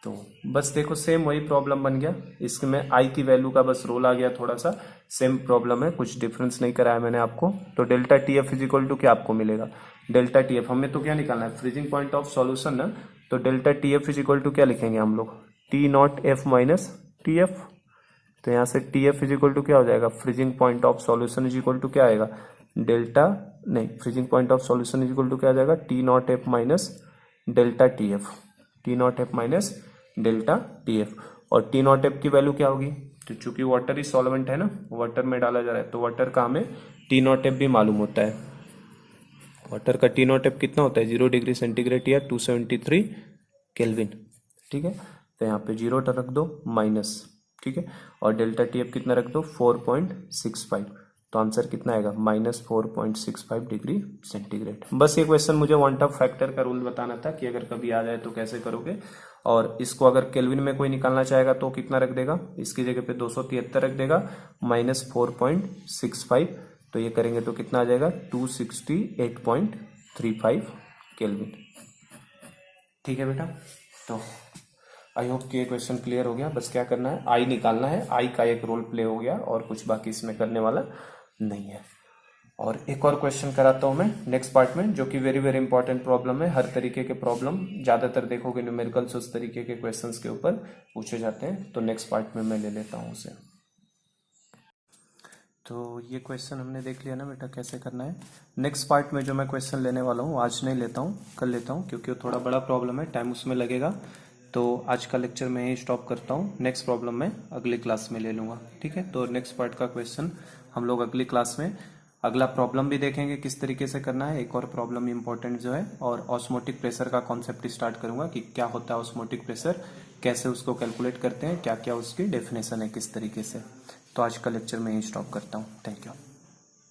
तो बस देखो सेम वही प्रॉब्लम बन गया, इसमें आई की वैल्यू का बस रोल आ गया, थोड़ा सा सेम प्रॉब्लम है, कुछ डिफरेंस नहीं कराया मैंने आपको। तो डेल्टा TF = क्या आपको मिलेगा, डेल्टा TF हमें तो क्या निकालना है, फ्रीजिंग पॉइंट ऑफ सॉल्यूशन ना, तो डेल्टा TF = क्या लिखेंगे हम लोग, T0F - TF। तो यहाँ से TF = क्या हो जाएगा, फ्रीजिंग पॉइंट ऑफ सॉल्यूशन = क्या आएगा, डेल्टा नहीं, फ्रीजिंग पॉइंट ऑफ सॉल्यूशन = क्या आ जाएगा T0F - delta TF, T0F - delta TF। और T0F की वैल्यू क्या होगी, तो चूंकि वाटर ही सॉल्वेंट है ना, वाटर में डाला जा रहा है, तो वाटर का हमें T0F भी मालूम होता है। वाटर का T0F कितना होता है 0 डिग्री सेंटीग्रेड या 273 केल्विन, ठीक है। तो यहाँ पे 0 रख दो माइनस, ठीक है, और डेल्टा TF कितना रख दो 4.65, तो आंसर कितना आएगा -4.65 डिग्री सेंटीग्रेड। बस ये क्वेश्चन मुझे वन टफ फैक्टर का रूल बताना था कि अगर कभी आ जाए तो कैसे करोगे। और इसको अगर केल्विन में कोई निकालना चाहेगा तो कितना रख देगा, इसकी जगह पे 273 रख देगा -4.65, तो ये करेंगे तो कितना आ जाएगा 268.35 केल्विन, ठीक है बेटा। तो आई होप कि ये क्वेश्चन क्लियर हो गया। बस क्या करना है, आई निकालना है, आई का एक रोल प्ले हो गया, और कुछ बाकी इसमें करने वाला नहीं है। और एक और क्वेश्चन कराता हूँ मैं नेक्स्ट पार्ट में, जो कि वेरी वेरी इंपॉर्टेंट प्रॉब्लम है। हर तरीके के प्रॉब्लम ज़्यादातर देखोगे न्यूमेरिकल्स उस तरीके के क्वेश्चंस के ऊपर पूछे जाते हैं, तो नेक्स्ट पार्ट में मैं ले लेता हूँ उसे। तो ये क्वेश्चन हमने देख लिया ना बेटा कैसे करना है। नेक्स्ट पार्ट में जो मैं क्वेश्चन लेने वाला हूँ आज नहीं लेता हूँ, कल लेता हूँ, क्योंकि वो थोड़ा बड़ा प्रॉब्लम है, टाइम उसमें लगेगा। तो आज का लेक्चर मैं यही स्टॉप करता हूँ, नेक्स्ट प्रॉब्लम मैं अगली क्लास में ले लूँगा, ठीक है। तो नेक्स्ट पार्ट का क्वेश्चन हम लोग अगली क्लास में अगला प्रॉब्लम भी देखेंगे किस तरीके से करना है, एक और प्रॉब्लम इंपॉर्टेंट जो है, और ऑस्मोटिक प्रेशर का कॉन्सेप्ट स्टार्ट करूंगा कि क्या होता है ऑस्मोटिक प्रेशर, कैसे उसको कैलकुलेट करते हैं, क्या क्या उसकी डेफिनेशन है किस तरीके से। तो आज का लेक्चर मैं यही स्टॉप करता हूँ। Thank you.